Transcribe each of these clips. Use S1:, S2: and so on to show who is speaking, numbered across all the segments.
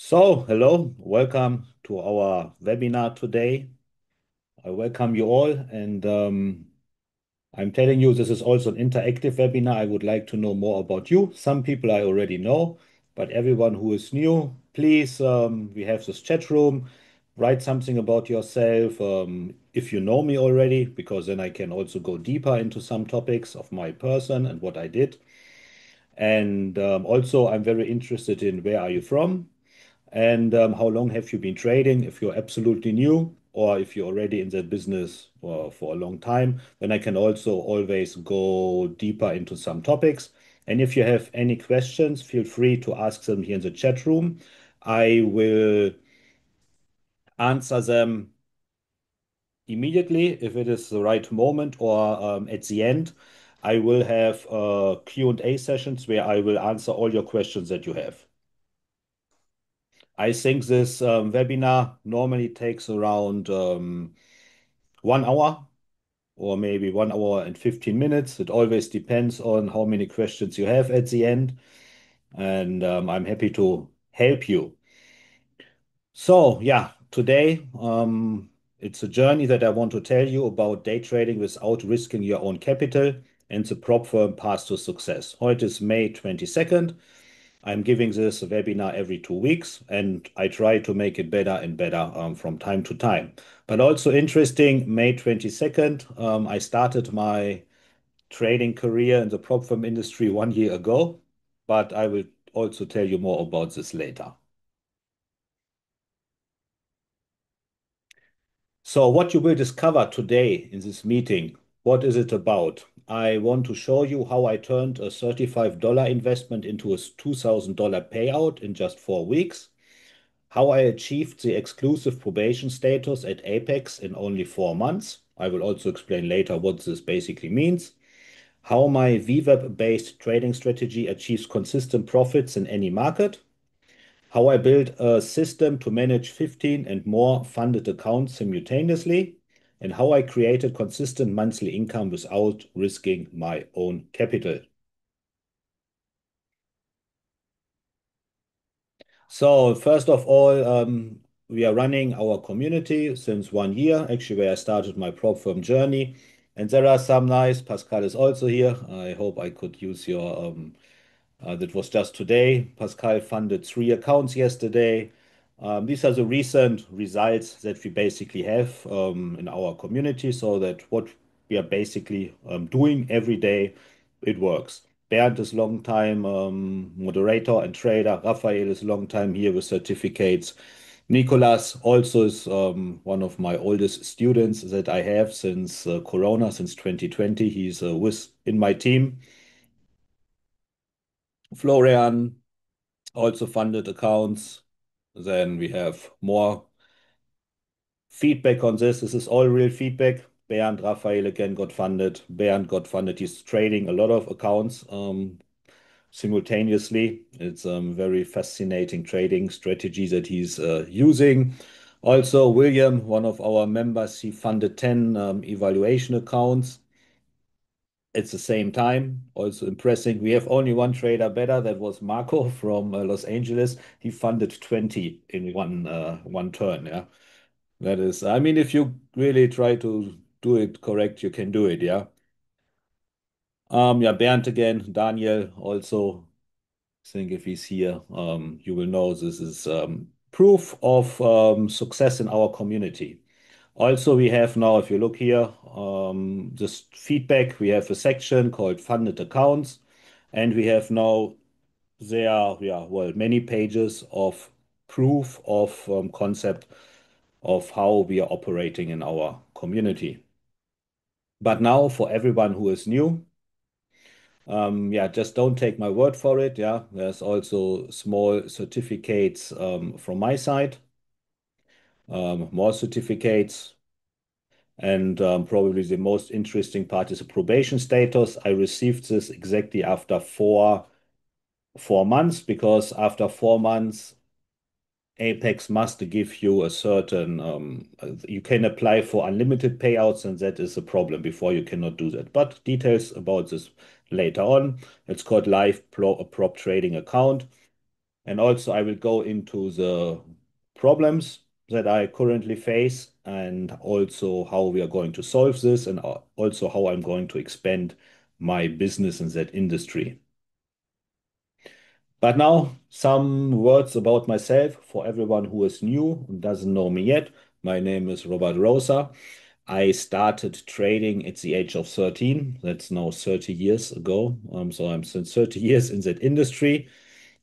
S1: Hello, welcome to our webinar today. I welcome you all, and I'm telling you this is also an interactive webinar. I would like to know more about you. Some people I already know, but everyone who is new, please, we have this chat room. Write something about yourself, if you know me already, because then I can also go deeper into some topics of my person and what I did. And also, I'm very interested in where are you from? And how long have you been trading? If you're absolutely new or if you're already in that business for a long time, then I can also always go deeper into some topics. And if you have any questions, feel free to ask them here in the chat room. I will answer them immediately if it is the right moment or at the end. I will have Q&A sessions where I will answer all your questions that you have. I think this webinar normally takes around 1 hour or maybe 1 hour and 15 minutes. It always depends on how many questions you have at the end. And I'm happy to help you. Yeah, today it's a journey that I want to tell you about day trading without risking your own capital and the proper path to success. Heute is May 22nd. I'm giving this webinar every 2 weeks, and I try to make it better and better from time to time. But also interesting, May 22nd, I started my trading career in the prop firm industry 1 year ago, but I will also tell you more about this later. So what you will discover today in this meeting, what is it about? I want to show you how I turned a $35 investment into a $2,000 payout in just 4 weeks. How I achieved the exclusive probation status at Apex in only 4 months. I will also explain later what this basically means. How my VWAP-based trading strategy achieves consistent profits in any market. How I built a system to manage 15 and more funded accounts simultaneously. And how I created consistent monthly income without risking my own capital. So first of all, we are running our community since 1 year, actually where I started my prop firm journey. And there are some nice, Pascal is also here. I hope I could use your, that was just today. Pascal funded 3 accounts yesterday. These are the recent results that we basically have in our community, so that what we are basically doing every day, it works. Bernd is long time moderator and trader. Raphael is long time here with certificates. Nicolas also is one of my oldest students that I have since Corona, since 2020. He's with in my team. Florian also funded accounts. Then we have more feedback on this. This is all real feedback. Bernd, Raphael again got funded. Bernd got funded. He's trading a lot of accounts simultaneously. It's a very fascinating trading strategy that he's using. Also, William, one of our members, he funded 10 evaluation accounts at the same time. Also impressing. We have only one trader better. That was Marco from Los Angeles. He funded 20 in one turn. Yeah, that is. I mean, if you really try to do it correct, you can do it. Yeah. Yeah, Bernd again, Daniel also. I think if he's here, you will know this is proof of success in our community. Also, we have now, if you look here, this feedback, we have a section called funded accounts, and we have now there are, yeah, well, many pages of proof of concept of how we are operating in our community. But now, for everyone who is new, yeah, just don't take my word for it. Yeah, there's also small certificates from my side, more certificates. And probably the most interesting part is a probation status. I received this exactly after four months, because after 4 months, Apex must give you a certain, you can apply for unlimited payouts, and that is a problem. Before you cannot do that. But details about this later on. It's called live prop trading account. And also, I will go into the problems that I currently face and also how we are going to solve this and also how I'm going to expand my business in that industry. But now, some words about myself for everyone who is new and doesn't know me yet. My name is Robert Rosa. I started trading at the age of 13. That's now 30 years ago. So I'm since 30 years in that industry.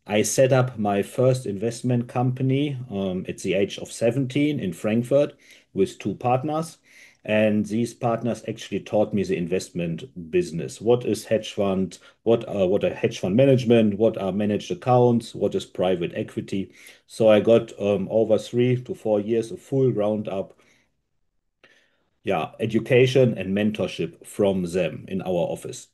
S1: I set up my first investment company at the age of 17 in Frankfurt with two partners. And these partners actually taught me the investment business. What is hedge fund? What are hedge fund management? What are managed accounts? What is private equity? So I got over 3 to 4 years of full roundup, yeah, education and mentorship from them in our office.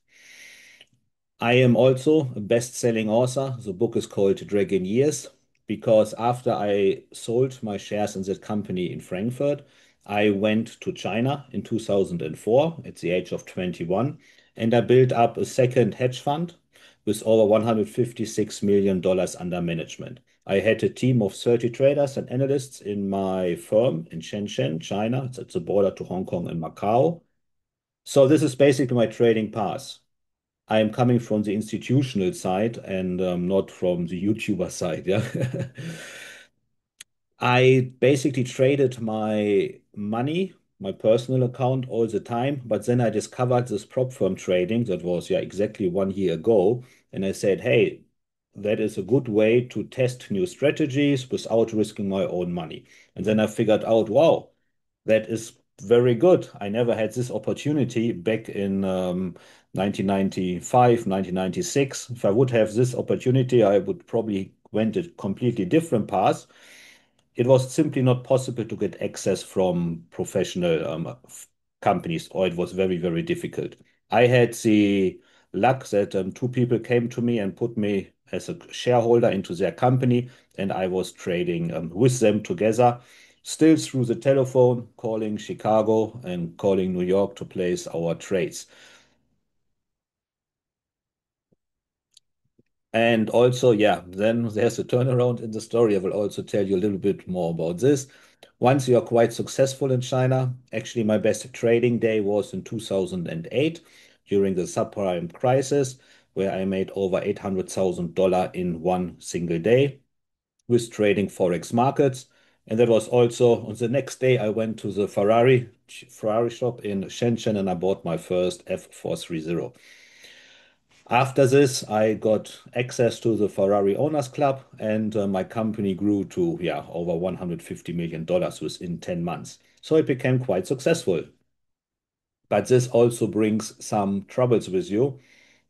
S1: I am also a best-selling author. The book is called Dragon Years because after I sold my shares in that company in Frankfurt, I went to China in 2004 at the age of 21, and I built up a second hedge fund with over $156 million under management. I had a team of 30 traders and analysts in my firm in Shenzhen, China. It's at the border to Hong Kong and Macau. So this is basically my trading path. I am coming from the institutional side and not from the YouTuber side. Yeah. I basically traded my money, my personal account all the time, but then I discovered this prop firm trading that was, yeah, exactly 1 year ago. And I said, hey, that is a good way to test new strategies without risking my own money. And then I figured out, wow, that is very good. I never had this opportunity back in 1995, 1996. If I would have this opportunity, I would probably went a completely different path. It was simply not possible to get access from professional companies, or it was very, very difficult. I had the luck that two people came to me and put me as a shareholder into their company, and I was trading with them together, still through the telephone, calling Chicago and calling New York to place our trades. And also, yeah, then there's a turnaround in the story. I will also tell you a little bit more about this. Once you are quite successful in China, actually, my best trading day was in 2008 during the subprime crisis, where I made over $800,000 in one single day with trading Forex markets. And that was also on the next day, I went to the Ferrari shop in Shenzhen and I bought my first F430. After this, I got access to the Ferrari Owners Club, and my company grew to, yeah, over $150 million within 10 months. So it became quite successful. But this also brings some troubles with you.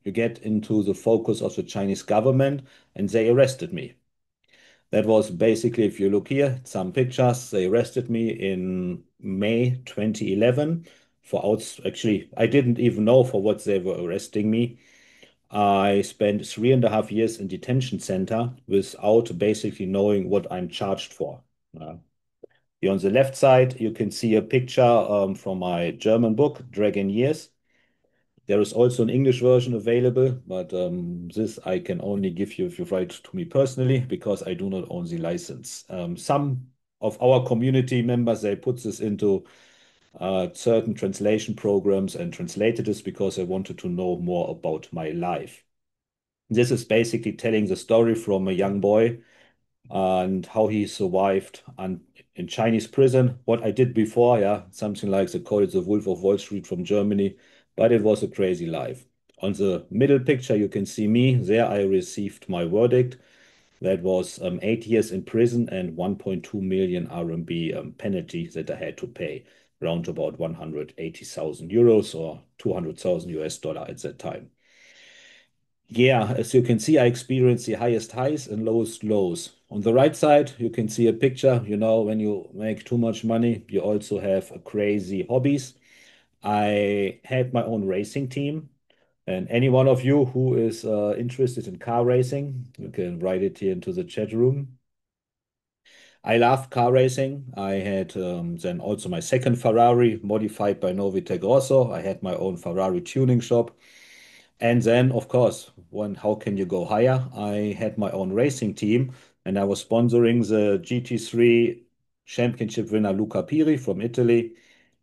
S1: You get into the focus of the Chinese government, and they arrested me. That was basically, if you look here, some pictures, they arrested me in May 2011 for outs. Actually, I didn't even know for what they were arresting me. I spent 3.5 years in detention center without basically knowing what I'm charged for. Here on the left side, you can see a picture from my German book, Dragon Years. There is also an English version available, but this I can only give you if you write to me personally because I do not own the license. Some of our community members, they put this into certain translation programs and translated this because they wanted to know more about my life. This is basically telling the story from a young boy and how he survived in Chinese prison. What I did before, yeah, something like they call it the Wolf of Wall Street from Germany, but it was a crazy life. On the middle picture, you can see me. There I received my verdict. That was 8 years in prison and 1.2 million RMB penalty that I had to pay, around about 180,000 euros or 200,000 US dollar at that time. Yeah, as you can see, I experienced the highest highs and lowest lows. On the right side, you can see a picture. You know, when you make too much money, you also have crazy hobbies. I had my own racing team, and any one of you who is interested in car racing, you can write it here into the chat room. I loved car racing. I had then also my second Ferrari modified by Novitec also. I had my own Ferrari tuning shop. And then, of course, how can you go higher? I had my own racing team and I was sponsoring the GT3 championship winner Luca Piri from Italy.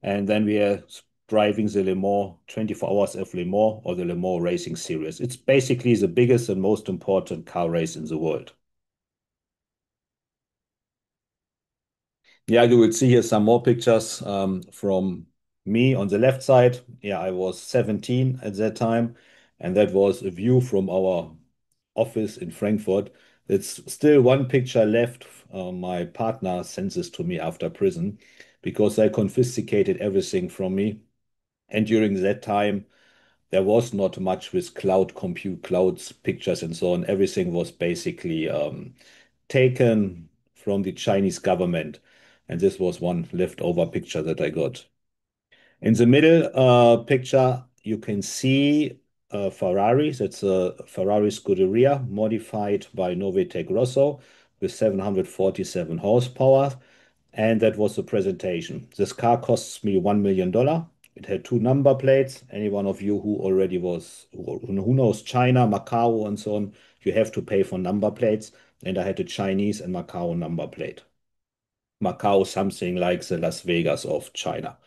S1: And then we are driving the Le Mans 24 hours of Le Mans or the Le Mans Racing Series. It's basically the biggest and most important car race in the world. Yeah, you will see here some more pictures from me on the left side. Yeah, I was 17 at that time, and that was a view from our office in Frankfurt. It's still one picture left. My partner sent this to me after prison because they confiscated everything from me. And during that time, there was not much with cloud compute, clouds, pictures, and so on. Everything was basically taken from the Chinese government. And this was one leftover picture that I got. In the middle picture, you can see a Ferrari. That's a Ferrari Scuderia modified by Novitec Rosso with 747 horsepower. And that was the presentation. This car costs me $1 million. It had two number plates. Any one of you who already who knows China, Macau, and so on, you have to pay for number plates. And I had a Chinese and Macau number plate. Macau, something like the Las Vegas of China.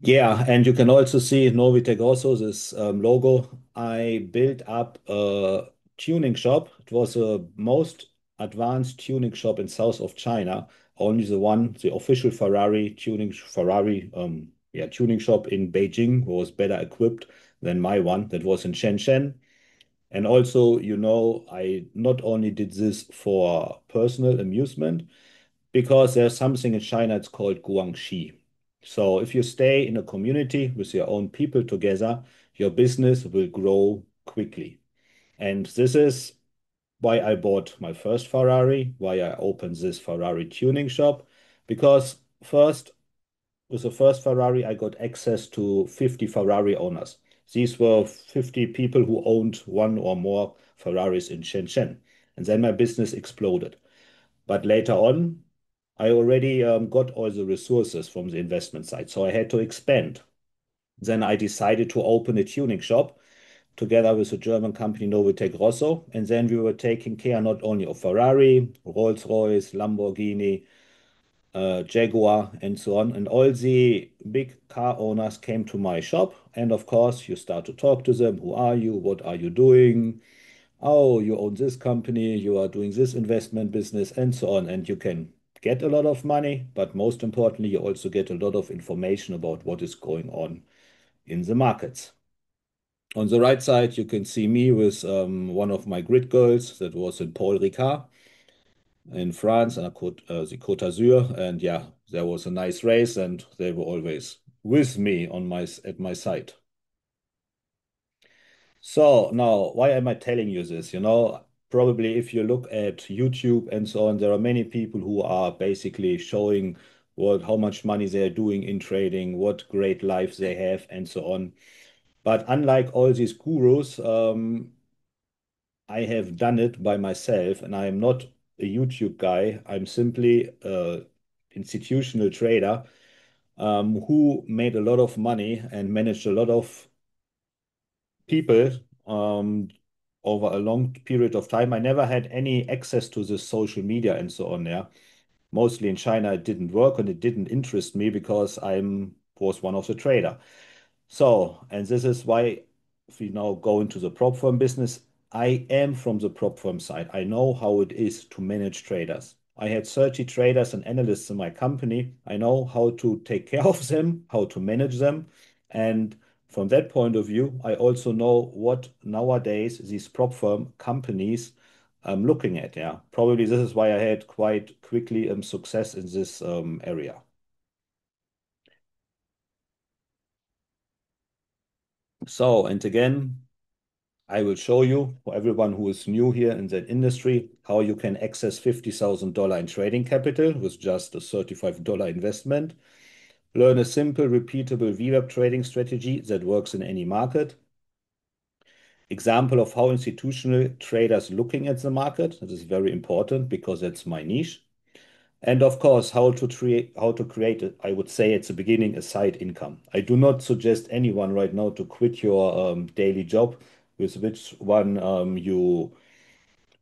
S1: Yeah, and you can also see Novitec also this logo. I built up a tuning shop. It was the most advanced tuning shop in south of China. Only the official Ferrari tuning shop in Beijing was better equipped than my one that was in Shenzhen. And also, I not only did this for personal amusement, because there's something in China, it's called guangxi. So if you stay in a community with your own people together, your business will grow quickly. And this is why I bought my first Ferrari, why I opened this Ferrari tuning shop, because first, with the first Ferrari, I got access to 50 Ferrari owners. These were 50 people who owned one or more Ferraris in Shenzhen. And then my business exploded. But later on, I already got all the resources from the investment side, so I had to expand. Then I decided to open a tuning shop together with a German company, Novitec Rosso. And then we were taking care not only of Ferrari, Rolls-Royce, Lamborghini, Jaguar, and so on. And all the big car owners came to my shop. And of course, you start to talk to them. Who are you? What are you doing? Oh, you own this company, you are doing this investment business, and so on. And you can get a lot of money, but most importantly, you also get a lot of information about what is going on in the markets. On the right side, you can see me with one of my grid girls that was in Paul Ricard in France, and the Côte d'Azur. And yeah, there was a nice race, and they were always with me at my side. So now, why am I telling you this? Probably if you look at YouTube and so on, there are many people who are basically showing how much money they are doing in trading, what great lives they have, and so on. But unlike all these gurus, I have done it by myself, and I am not a YouTube guy. I'm simply a institutional trader who made a lot of money and managed a lot of people um, over a long period of time. I never had any access to the social media and so on. Yeah, mostly in China, it didn't work and it didn't interest me because was one of the trader. So, and this is why if we now go into the prop firm business, I am from the prop firm side. I know how it is to manage traders. I had 30 traders and analysts in my company. I know how to take care of them, how to manage them. And from that point of view, I also know what nowadays these prop firm companies looking at. Yeah, probably this is why I had quite quickly success in this area. So, and again, I will show you, for everyone who is new here in that industry, how you can access $50,000 in trading capital with just a $35 investment. Learn a simple, repeatable VWAP trading strategy that works in any market. Example of how institutional traders looking at the market. That is very important because that's my niche. And of course, how to create it, I would say at the beginning, a side income. I do not suggest anyone right now to quit your daily job with which one you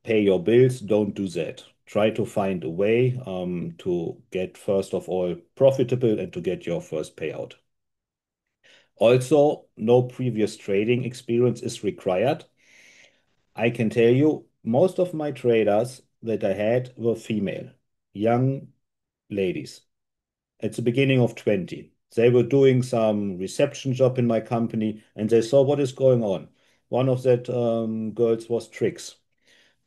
S1: pay your bills. Don't do that. Try to find a way to get, first of all, profitable and to get your first payout. Also, no previous trading experience is required. I can tell you, most of my traders that I had were female, young ladies at the beginning of 20. They were doing some reception job in my company and they saw what is going on. One of that girls was Trix.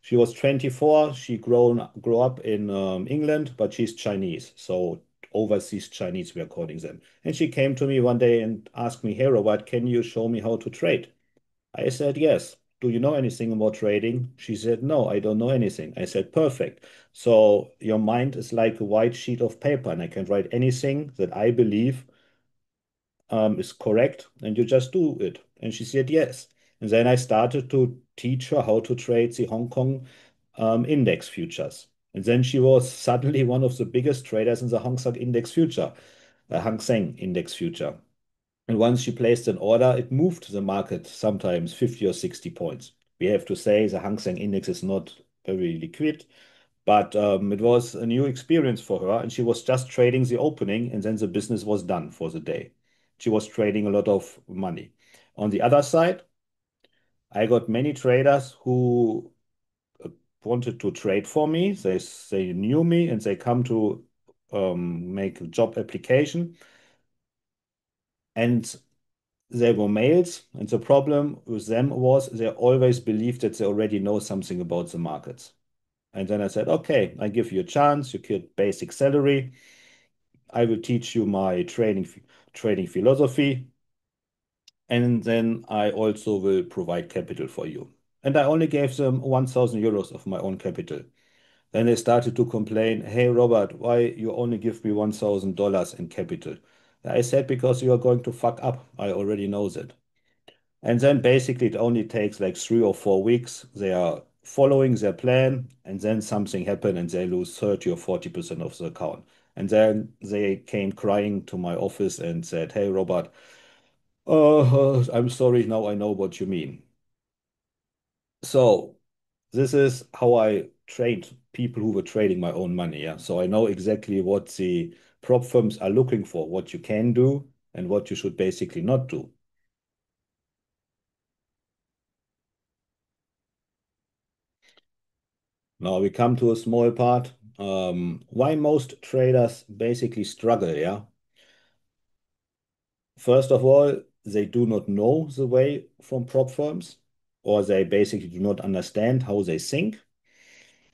S1: She was 24. She grew up in England, but she's Chinese. So overseas Chinese, we are calling them. And she came to me one day and asked me, "Hey, Robert, can you show me how to trade?" I said, "Yes." "Do you know anything about trading?" She said, "No, I don't know anything." I said, "Perfect. So your mind is like a white sheet of paper, and I can write anything that I believe is correct, and you just do it." And she said, "Yes." And then I started to teach her how to trade the Hong Kong index futures. And then she was suddenly one of the biggest traders in the Hong Kong index future, Hang Seng index future. And once she placed an order, it moved the market sometimes 50 or 60 points. We have to say the Hang Seng index is not very liquid, but it was a new experience for her. And she was just trading the opening, and then the business was done for the day. She was trading a lot of money. On the other side, I got many traders who uh, wanted to trade for me. They knew me and they come to make a job application. And they were males, and the problem with them was they always believed that they already know something about the markets. And then I said, "Okay, I give you a chance. You get basic salary. I will teach you my trading philosophy, and then I also will provide capital for you." And I only gave them 1,000 euros of my own capital. Then they started to complain, "Hey, Robert, why you only give me $1,000 in capital?" I said, "Because you are going to fuck up. I already know that." And then basically it only takes like 3 or 4 weeks. They are following their plan, and then something happened and they lose 30 or 40% of the account. And then they came crying to my office and said, "Hey, Robert, I'm sorry, now I know what you mean." So this is how I trained people who were trading my own money. Yeah. So I know exactly what the prop firms are looking for, what you can do and what you should basically not do. Now we come to a small part. Why most traders basically struggle, yeah? First of all, they do not know the way from prop firms, or they basically do not understand how they think.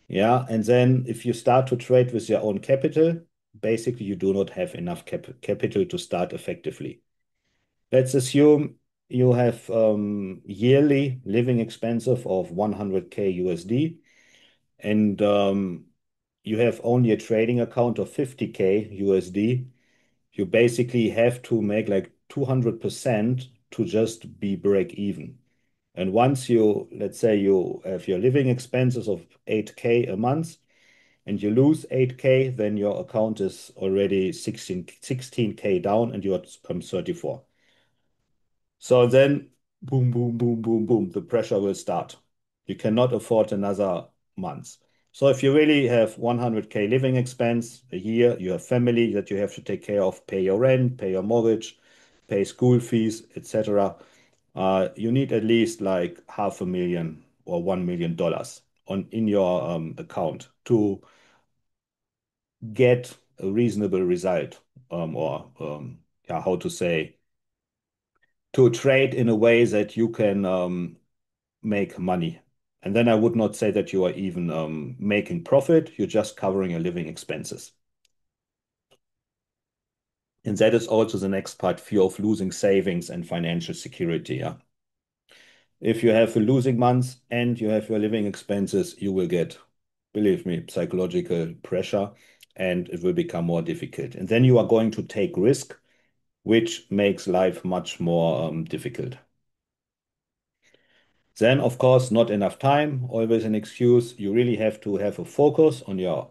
S1: Yeah, and then if you start to trade with your own capital, basically you do not have enough capital to start effectively. Let's assume you have yearly living expenses of 100K USD, and you have only a trading account of 50K USD. You basically have to make like 200% to just be break even. And once you, let's say you have your living expenses of 8K a month and you lose 8K, then your account is already 16K down and you're 34. So then, boom, boom, boom, boom, boom, the pressure will start. You cannot afford another month. So if you really have 100K living expense a year, you have family that you have to take care of, pay your rent, pay your mortgage, pay school fees, etc. You need at least like half a million or $1 million on in your account to get a reasonable result, or yeah, how to say, to trade in a way that you can make money. And then I would not say that you are even making profit, you're just covering your living expenses. And that is also the next part, fear of losing savings and financial security. Yeah. If you have a losing month and you have your living expenses, you will get, believe me, psychological pressure and it will become more difficult. And then you are going to take risk, which makes life much more difficult. Then, of course, not enough time, always an excuse. You really have to have a focus on your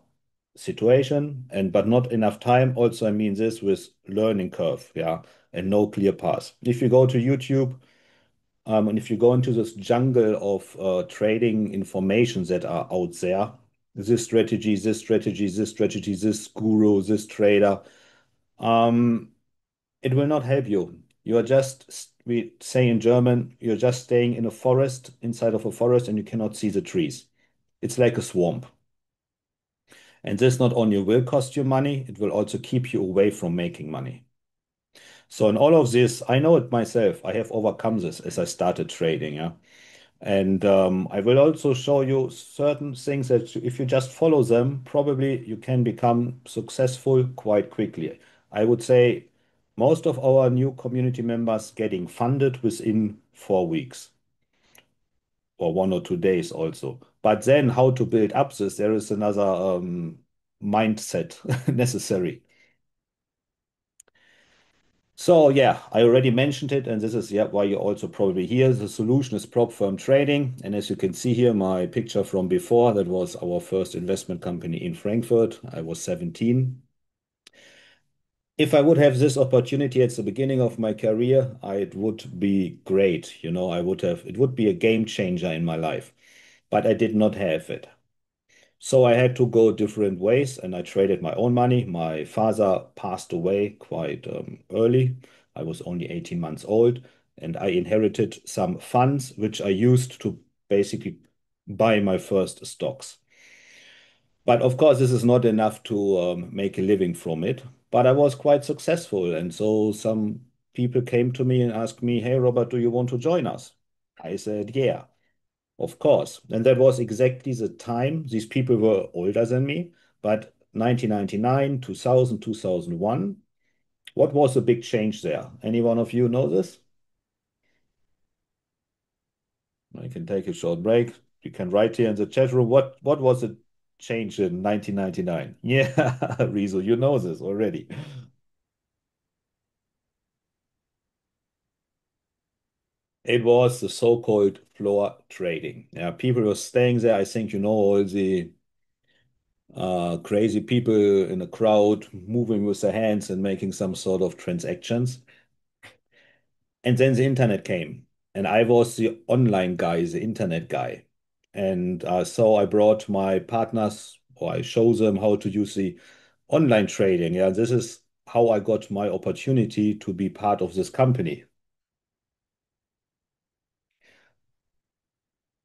S1: situation and but not enough time. Also, I mean this with learning curve, yeah, and no clear path. If you go to YouTube, and if you go into this jungle of trading informations that are out there, this strategy, this strategy, this strategy, this guru, this trader, um, it will not help you. You are just, we say in German, you're just staying in a forest, inside of a forest, and you cannot see the trees. It's like a swamp. And this not only will cost you money, it will also keep you away from making money. So in all of this, I know it myself. I have overcome this as I started trading, yeah. And I will also show you certain things that if you just follow them, probably you can become successful quite quickly. I would say most of our new community members getting funded within 4 weeks or 1 or 2 days also. But then how to build up this, there is another mindset necessary. So yeah, I already mentioned it, and this is yeah why you're also probably here. The solution is prop firm trading, and as you can see here, my picture from before, that was our first investment company in Frankfurt. I was 17. If I would have this opportunity at the beginning of my career, it would be great. I would have, it would be a game changer in my life, but I did not have it. So I had to go different ways and I traded my own money. My father passed away quite early. I was only 18 months old and I inherited some funds which I used to basically buy my first stocks. But of course, this is not enough to make a living from it. But I was quite successful. And so some people came to me and asked me, "Hey, Robert, do you want to join us?" I said, "Yeah." Of course. And that was exactly the time. These people were older than me, but 1999, 2000, 2001. What was the big change there? Any one of you know this? I can take a short break. You can write here in the chat room. What was the change in 1999? Yeah, Rizo, you know this already. It was the so-called floor trading. Yeah, people were staying there. I think you know all the crazy people in a crowd moving with their hands and making some sort of transactions. And then the internet came, and I was the online guy, the internet guy. And so I brought my partners, or I show them how to use the online trading. Yeah, this is how I got my opportunity to be part of this company.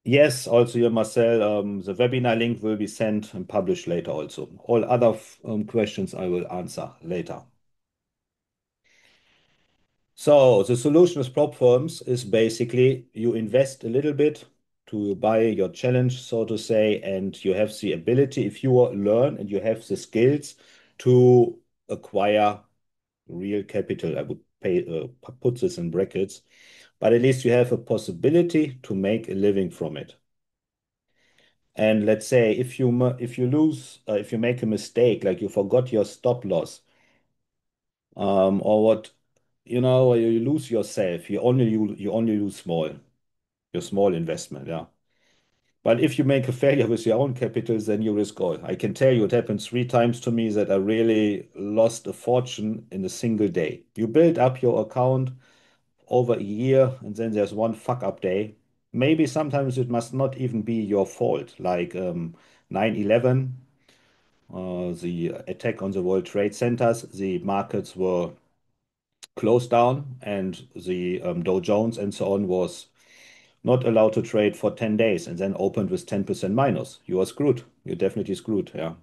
S1: Yes, also here, Marcel, the webinar link will be sent and published later also. All other questions I will answer later. So the solution with prop firms is basically you invest a little bit to buy your challenge, so to say, and you have the ability, if you learn and you have the skills to acquire real capital. I would put this in brackets, but at least you have a possibility to make a living from it. And let's say if you lose if you make a mistake, like you forgot your stop loss, or what you lose yourself. You only lose your small investment, yeah. But if you make a failure with your own capital, then you risk all. I can tell you it happened 3 times to me that I really lost a fortune in a single day. You build up your account over a year, and then there's one fuck up day. Maybe sometimes it must not even be your fault, like 9/11, the attack on the World Trade Centers. The markets were closed down and the Dow Jones and so on was not allowed to trade for 10 days and then opened with 10% minus. You are screwed. You're definitely screwed. Yeah.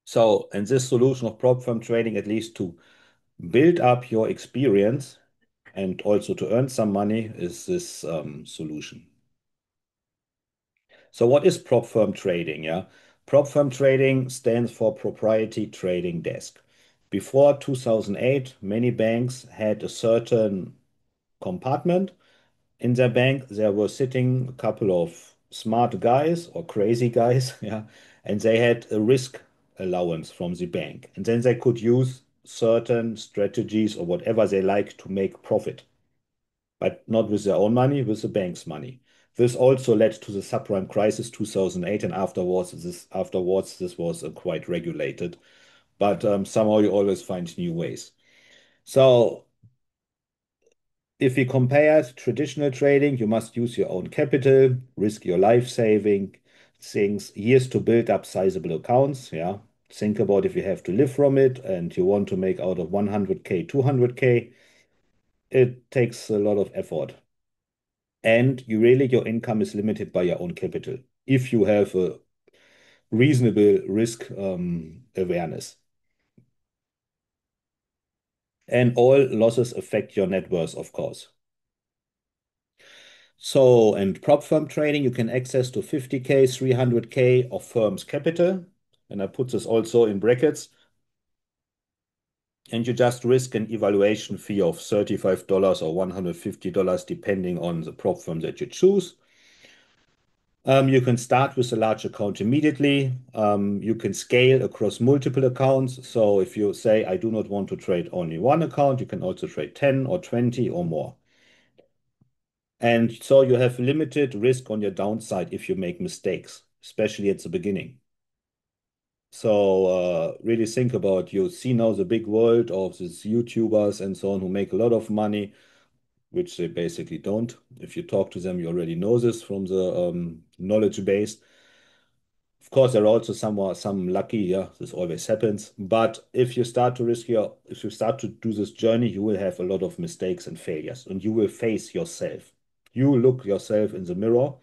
S1: So, and this solution of prop firm trading, at least to build up your experience and also to earn some money, is this solution. So, what is prop firm trading? Yeah. Prop firm trading stands for proprietary trading desk. Before 2008, many banks had a certain compartment. In their bank, there were sitting a couple of smart guys or crazy guys, yeah, and they had a risk allowance from the bank. And then they could use certain strategies or whatever they like to make profit, but not with their own money, with the bank's money. This also led to the subprime crisis 2008, and afterwards this was quite regulated. But somehow you always find new ways. So if we compare traditional trading, you must use your own capital, risk your life saving things, years to build up sizable accounts. Yeah. Think about if you have to live from it and you want to make out of 100K, 200K, it takes a lot of effort. And your income is limited by your own capital if you have a reasonable risk awareness. And all losses affect your net worth, of course. So, and prop firm trading, you can access to 50K, 300K of firm's capital. And I put this also in brackets. And you just risk an evaluation fee of $35 or $150, depending on the prop firm that you choose. You can start with a large account immediately. You can scale across multiple accounts. So if you say, I do not want to trade only one account, you can also trade 10 or 20 or more. And so you have limited risk on your downside if you make mistakes, especially at the beginning. So really think about, you see now the big world of these YouTubers and so on who make a lot of money, which they basically don't. If you talk to them, you already know this from the knowledge base. Of course, there are also some lucky, yeah, this always happens. But if you start to if you start to do this journey, you will have a lot of mistakes and failures, and you will face yourself. You look yourself in the mirror,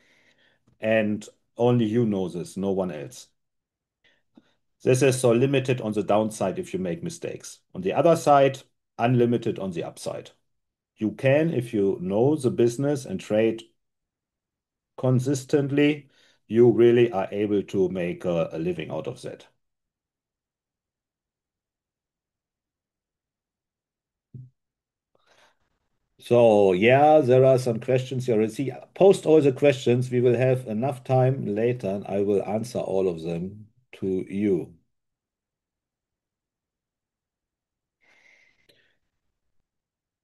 S1: and only you know this, no one else. This is so limited on the downside if you make mistakes. On the other side, unlimited on the upside. You can, if you know the business and trade consistently, you really are able to make a living out of that. So yeah, there are some questions you already see. Post all the questions. We will have enough time later, and I will answer all of them to you.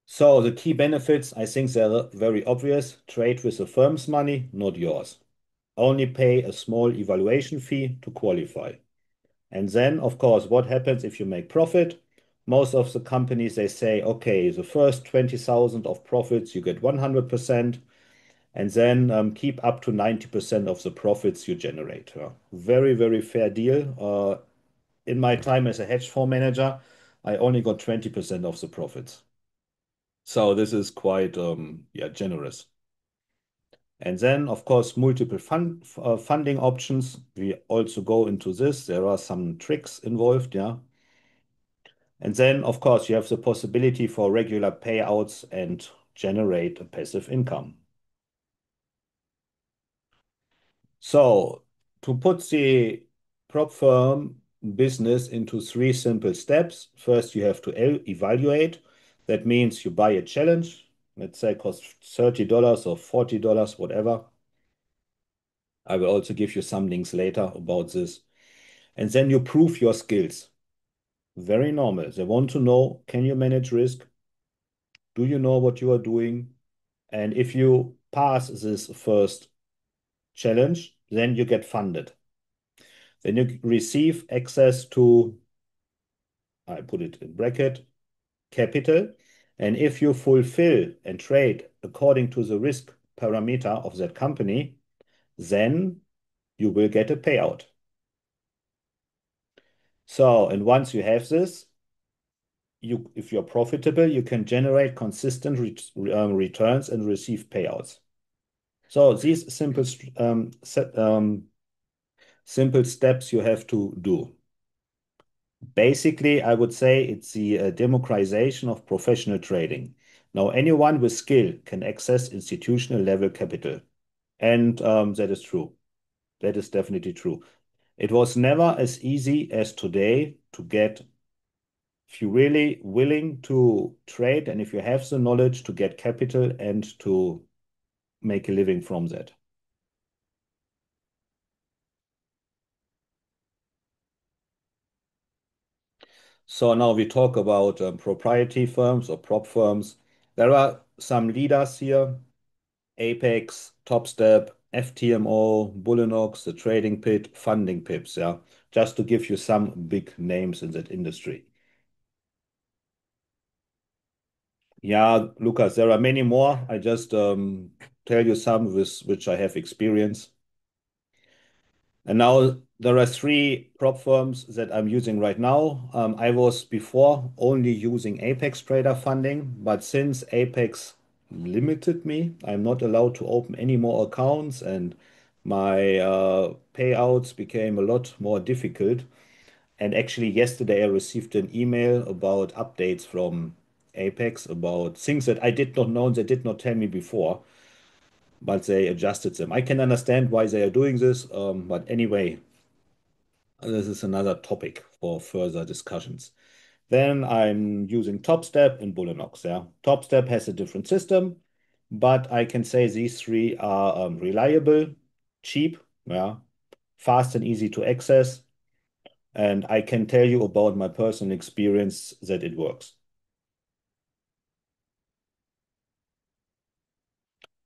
S1: So the key benefits, I think they're very obvious. Trade with the firm's money, not yours. Only pay a small evaluation fee to qualify. And then, of course, what happens if you make profit? Most of the companies, they say, okay, the first 20,000 of profits, you get 100%, and then keep up to 90% of the profits you generate. Very, very fair deal. In my time as a hedge fund manager, I only got 20% of the profits. So this is quite, yeah, generous. And then, of course, multiple funding options. We also go into this. There are some tricks involved, yeah. And then, of course, you have the possibility for regular payouts and generate a passive income. So, to put the prop firm business into three simple steps, first you have to evaluate. That means you buy a challenge, let's say costs $30 or $40, whatever. I will also give you some links later about this. And then you prove your skills. Very normal. They want to know, can you manage risk? Do you know what you are doing? And if you pass this first challenge, then you get funded. Then you receive access to, I put it in bracket, capital. And if you fulfill and trade according to the risk parameter of that company, then you will get a payout. So, and once you have this, if you're profitable, you can generate consistent returns and receive payouts. So these simple steps you have to do. Basically, I would say it's the democratization of professional trading. Now, anyone with skill can access institutional level capital. And that is true. That is definitely true. It was never as easy as today to get, if you're really willing to trade and if you have the knowledge to get capital and to make a living from that. So now we talk about proprietary firms or prop firms. There are some leaders here. Apex, Topstep, FTMO, Bullinox, the trading pit, funding pips, yeah, just to give you some big names in that industry. Yeah, Lucas, there are many more. I just tell you some with which I have experience. And now there are three prop firms that I'm using right now. I was before only using Apex Trader funding, but since Apex limited me, I'm not allowed to open any more accounts, and my payouts became a lot more difficult. And actually, yesterday I received an email about updates from Apex about things that I did not know, they did not tell me before, but they adjusted them. I can understand why they are doing this, but anyway, this is another topic for further discussions. Then I'm using Topstep and Bullinox. Yeah, Topstep has a different system, but I can say these three are reliable, cheap, yeah, fast and easy to access, and I can tell you about my personal experience that it works.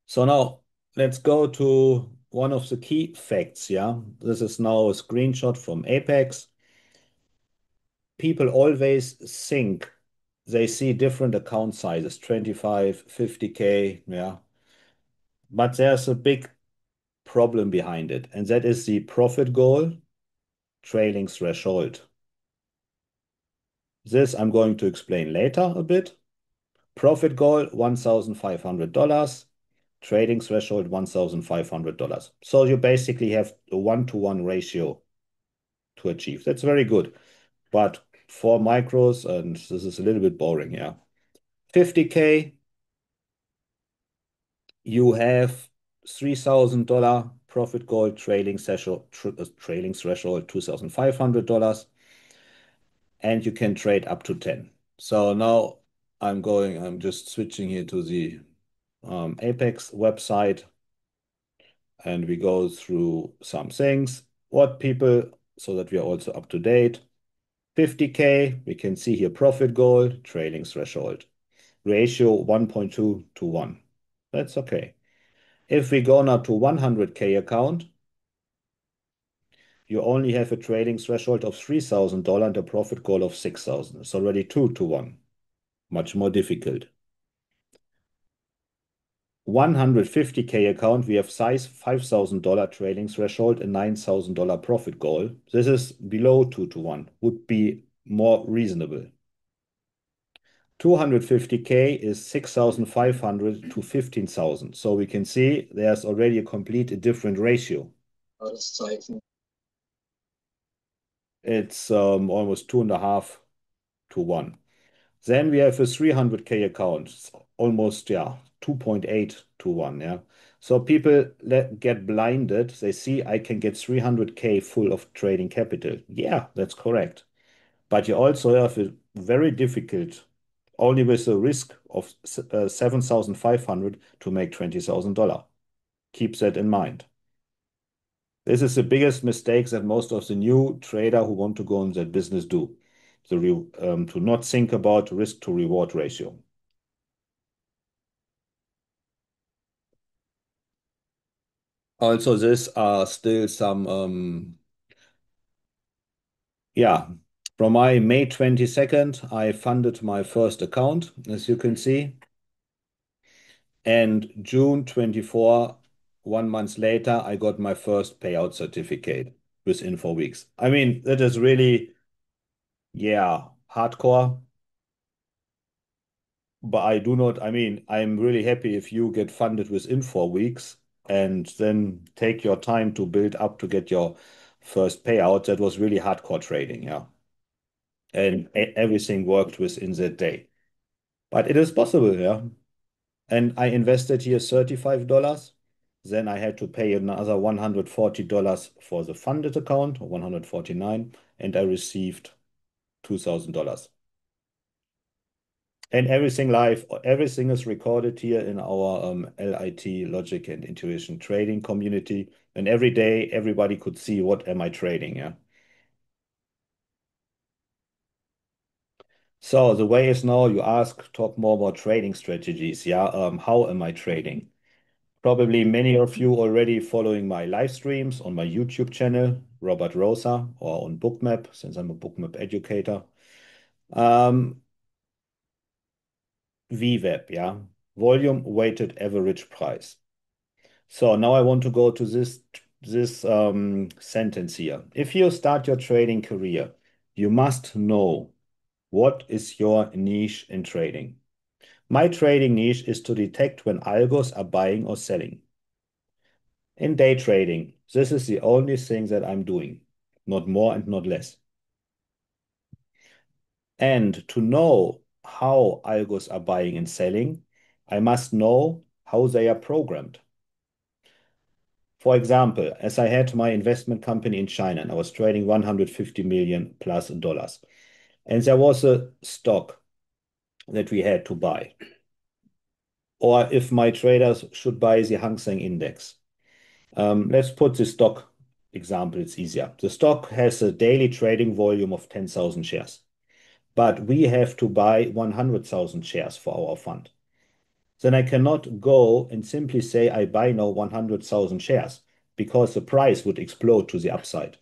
S1: So now let's go to one of the key facts. Yeah, this is now a screenshot from Apex. People always think they see different account sizes, 25, 50K, yeah. But there's a big problem behind it, and that is the profit goal trailing threshold. This I'm going to explain later a bit. Profit goal $1,500, trading threshold $1,500. So you basically have a one-to-one ratio to achieve. That's very good. But for micros, and this is a little bit boring, yeah. 50K, you have $3,000 profit goal trailing threshold $2,500, and you can trade up to 10. So now I'm just switching here to the Apex website, and we go through some things. What people, so that we are also up to date. 50K, we can see here profit goal, trailing threshold. Ratio 1.2 to 1. That's okay. If we go now to 100K account, you only have a trading threshold of $3,000 and a profit goal of 6,000. It's already 2 to 1. Much more difficult. 150K account, we have size $5,000 trading threshold and $9,000 profit goal. This is below 2 to 1, would be more reasonable. 250K is 6,500 to 15,000. So we can see there's already a complete different ratio. It's almost 2.5 to 1. Then we have a 300K account, it's almost, yeah, 2.8 to 1, yeah. So people get blinded. They see I can get 300K full of trading capital. Yeah, that's correct. But you also have a very difficult, only with a risk of 7,500 to make $20,000. Keep that in mind. This is the biggest mistake that most of the new trader who want to go in that business do. To not think about risk to reward ratio. Also, these are still some, yeah, from my May 22nd, I funded my first account, as you can see. And June 24, 1 month later, I got my first payout certificate within 4 weeks. I mean, that is really, yeah, hardcore. But I do not, I mean, I'm really happy if you get funded within 4 weeks and then take your time to build up to get your first payout. That was really hardcore trading, yeah. And everything worked within that day. But it is possible, yeah. And I invested here $35. Then I had to pay another $140 for the funded account, or 149, and I received $2,000. And everything live, everything is recorded here in our LIT Logic and Intuition trading community. And every day, everybody could see what am I trading, yeah. So the way is now you ask, talk more about trading strategies, yeah. How am I trading? Probably many of you already following my live streams on my YouTube channel, Robert Rosa, or on Bookmap, since I'm a Bookmap educator. Um, VWAP, yeah, volume weighted average price. So now I want to go to this sentence here. If you start your trading career, you must know what is your niche in trading. My trading niche is to detect when algos are buying or selling. In day trading, this is the only thing that I'm doing, not more and not less. And to know how algos are buying and selling, I must know how they are programmed. For example, as I had my investment company in China and I was trading 150 million plus dollars, and there was a stock that we had to buy, or if my traders should buy the Hang Seng index. Let's put the stock example, it's easier. The stock has a daily trading volume of 10,000 shares, but we have to buy 100,000 shares for our fund. Then I cannot go and simply say I buy now 100,000 shares because the price would explode to the upside.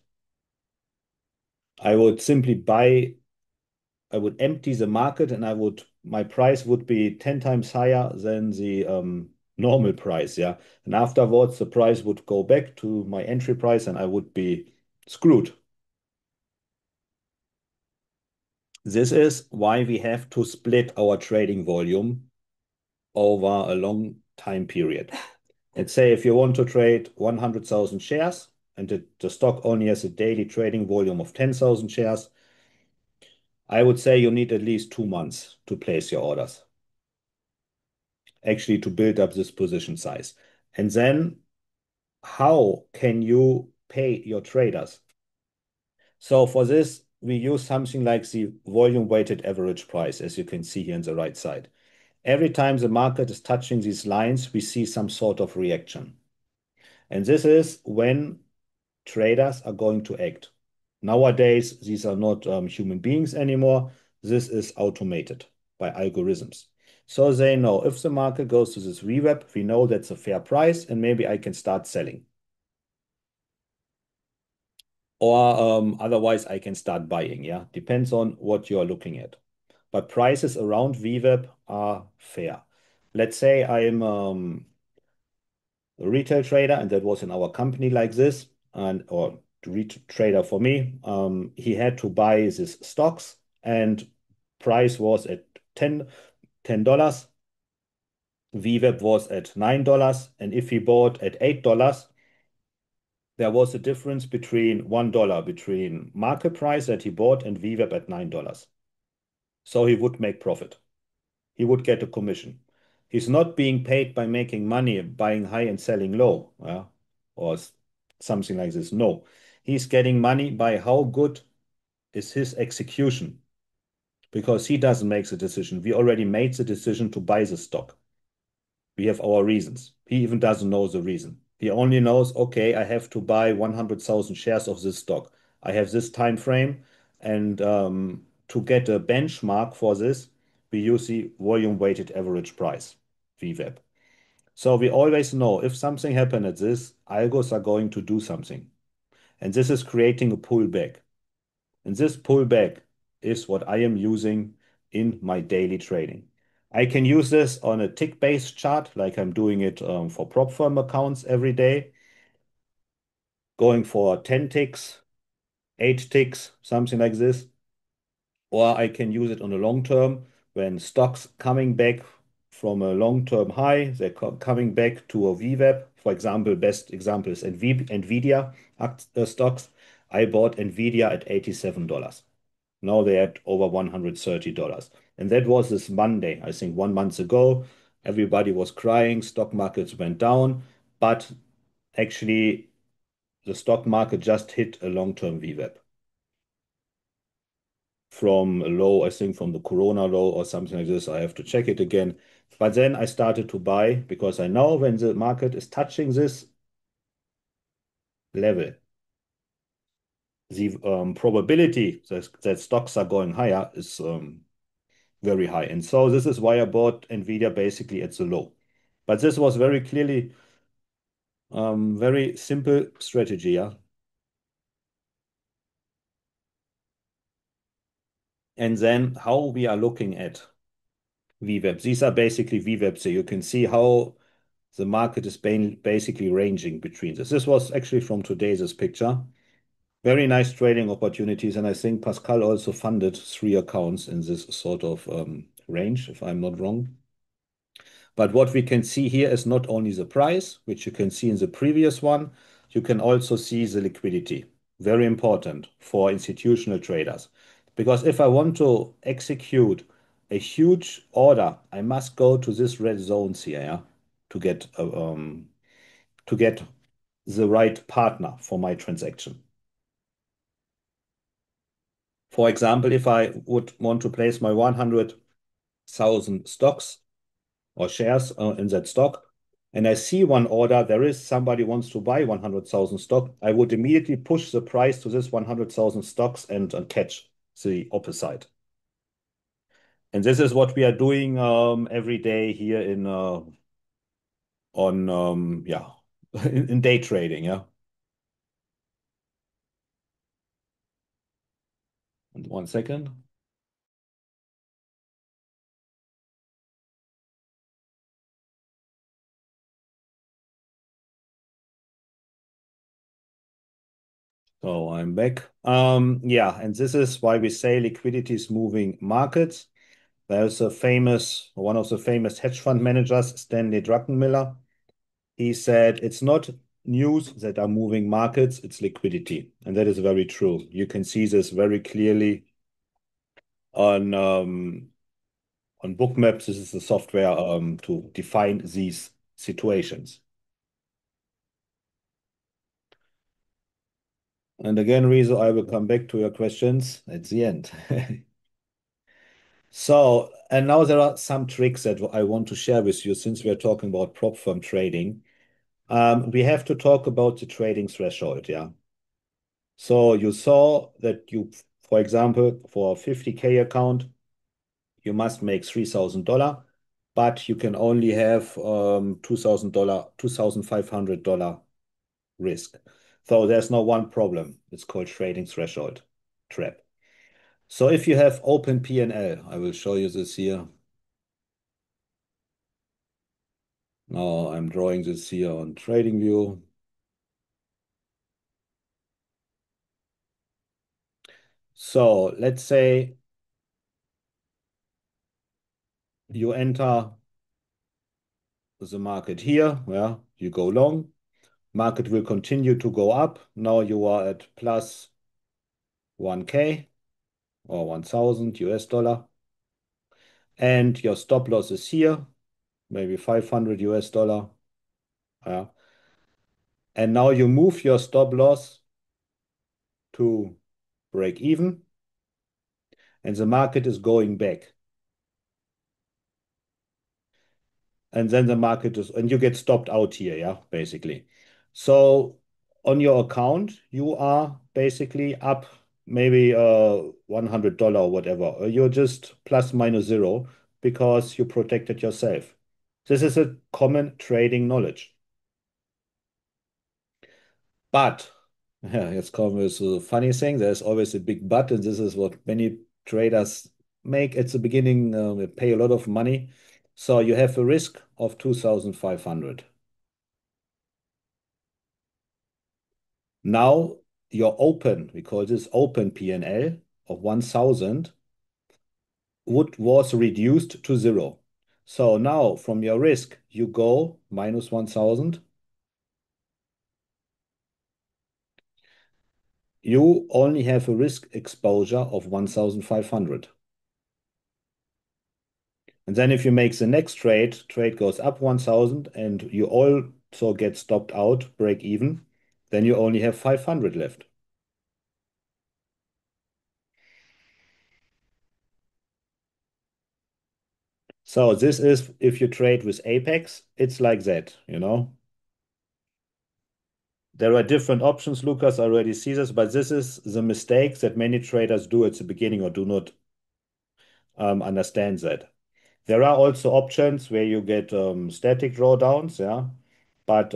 S1: I would simply buy, I would empty the market and my price would be 10 times higher than the normal price. Yeah. And afterwards, the price would go back to my entry price and I would be screwed. This is why we have to split our trading volume over a long time period. Let's say if you want to trade 100,000 shares and the stock only has a daily trading volume of 10,000 shares, I would say you need at least 2 months to place your orders, actually to build up this position size. And then how can you pay your traders? So for this, we use something like the volume weighted average price, as you can see here on the right side. Every time the market is touching these lines, we see some sort of reaction. And this is when traders are going to act. Nowadays, these are not human beings anymore. This is automated by algorithms. So they know if the market goes to this VWAP, we know that's a fair price and maybe I can start selling. Or otherwise I can start buying, yeah? Depends on what you're looking at. But prices around VWAP are fair. Let's say I'm a retail trader, and that was in our company like this, and or the retail trader for me, he had to buy these stocks, and price was at $10. VWAP was at $9, and if he bought at $8, there was a difference between $1 between market price that he bought and VWAP at $9. So he would make profit. He would get a commission. He's not being paid by making money, buying high and selling low, or something like this. No, he's getting money by how good is his execution because he doesn't make the decision. We already made the decision to buy the stock. We have our reasons. He even doesn't know the reason. He only knows, okay, I have to buy 100,000 shares of this stock. I have this time frame, and to get a benchmark for this, we use the volume weighted average price, VWAP. So we always know if something happened at this, algos are going to do something. And this is creating a pullback. And this pullback is what I am using in my daily trading. I can use this on a tick-based chart, like I'm doing it for prop firm accounts every day, going for 10 ticks, 8 ticks, something like this. Or I can use it on a long term when stocks coming back from a long-term high, they're coming back to a VWAP. For example, best example is NVIDIA stocks. I bought NVIDIA at $87. Now they're at over $130. And that was this Monday, I think 1 month ago. Everybody was crying, stock markets went down, but actually the stock market just hit a long-term VWAP from a low, I think from the Corona low or something like this. I have to check it again. But then I started to buy because I know when the market is touching this level, the probability that stocks are going higher is very high. And so this is why I bought NVIDIA basically at the low. But this was very clearly Very simple strategy, yeah. And then how we are looking at v.w. These are basically v.w. So you can see how the market is basically ranging between this. This was actually from today's picture. Very nice trading opportunities. And I think Pascal also funded 3 accounts in this sort of range, if I'm not wrong. But what we can see here is not only the price, which you can see in the previous one, you can also see the liquidity. Very important for institutional traders. Because if I want to execute a huge order, I must go to this red zones here, yeah, to get to get the right partner for my transaction. For example, if I would want to place my 100,000 stocks or shares in that stock, and I see one order, there is somebody wants to buy 100,000 stock, I would immediately push the price to this 100,000 stocks and catch the opposite. And this is what we are doing every day here in on yeah in day trading, yeah. And 1 second. So I'm back. Yeah, and this is why we say liquidity is moving markets. There's one of the famous hedge fund managers, Stanley Druckenmiller. He said it's not news that are moving markets, it's liquidity. And that is very true. You can see this very clearly on Bookmap. This is the software to define these situations. And again, Rezo, I will come back to your questions at the end. So, and now there are some tricks that I want to share with you since we are talking about prop firm trading. We have to talk about the trading threshold, yeah. So you saw that for example, for a 50K account, you must make $3,000, but you can only have $2,000, $2,500 risk. So there's no one problem. It's called trading threshold trap. So if you have open P&L, I will show you this here. Now I'm drawing this here on TradingView. So let's say you enter the market here, where you go long. Market will continue to go up. Now you are at plus 1K or 1,000 US dollar. And your stop loss is here, maybe 500 US dollar. Yeah. And now you move your stop loss to break even, and the market is going back. And then the market is, and you get stopped out here, yeah, basically. So on your account, you are basically up maybe $100 or whatever. Or you're just plus minus zero because you protected yourself. This is a common trading knowledge. But yeah, it's come with a funny thing. There's always a big but, and this is what many traders make at the beginning. They pay a lot of money. So you have a risk of 2,500. Now your open, we call this open P&L of 1,000 was reduced to zero. So now from your risk, you go minus 1,000. You only have a risk exposure of 1,500. And then if you make the next trade goes up 1,000 and you also get stopped out, break even, then you only have 500 left. So this is if you trade with Apex, it's like that, you know. There are different options, Lucas. I already see this, but this is the mistake that many traders do at the beginning or do not understand that. There are also options where you get static drawdowns, yeah. But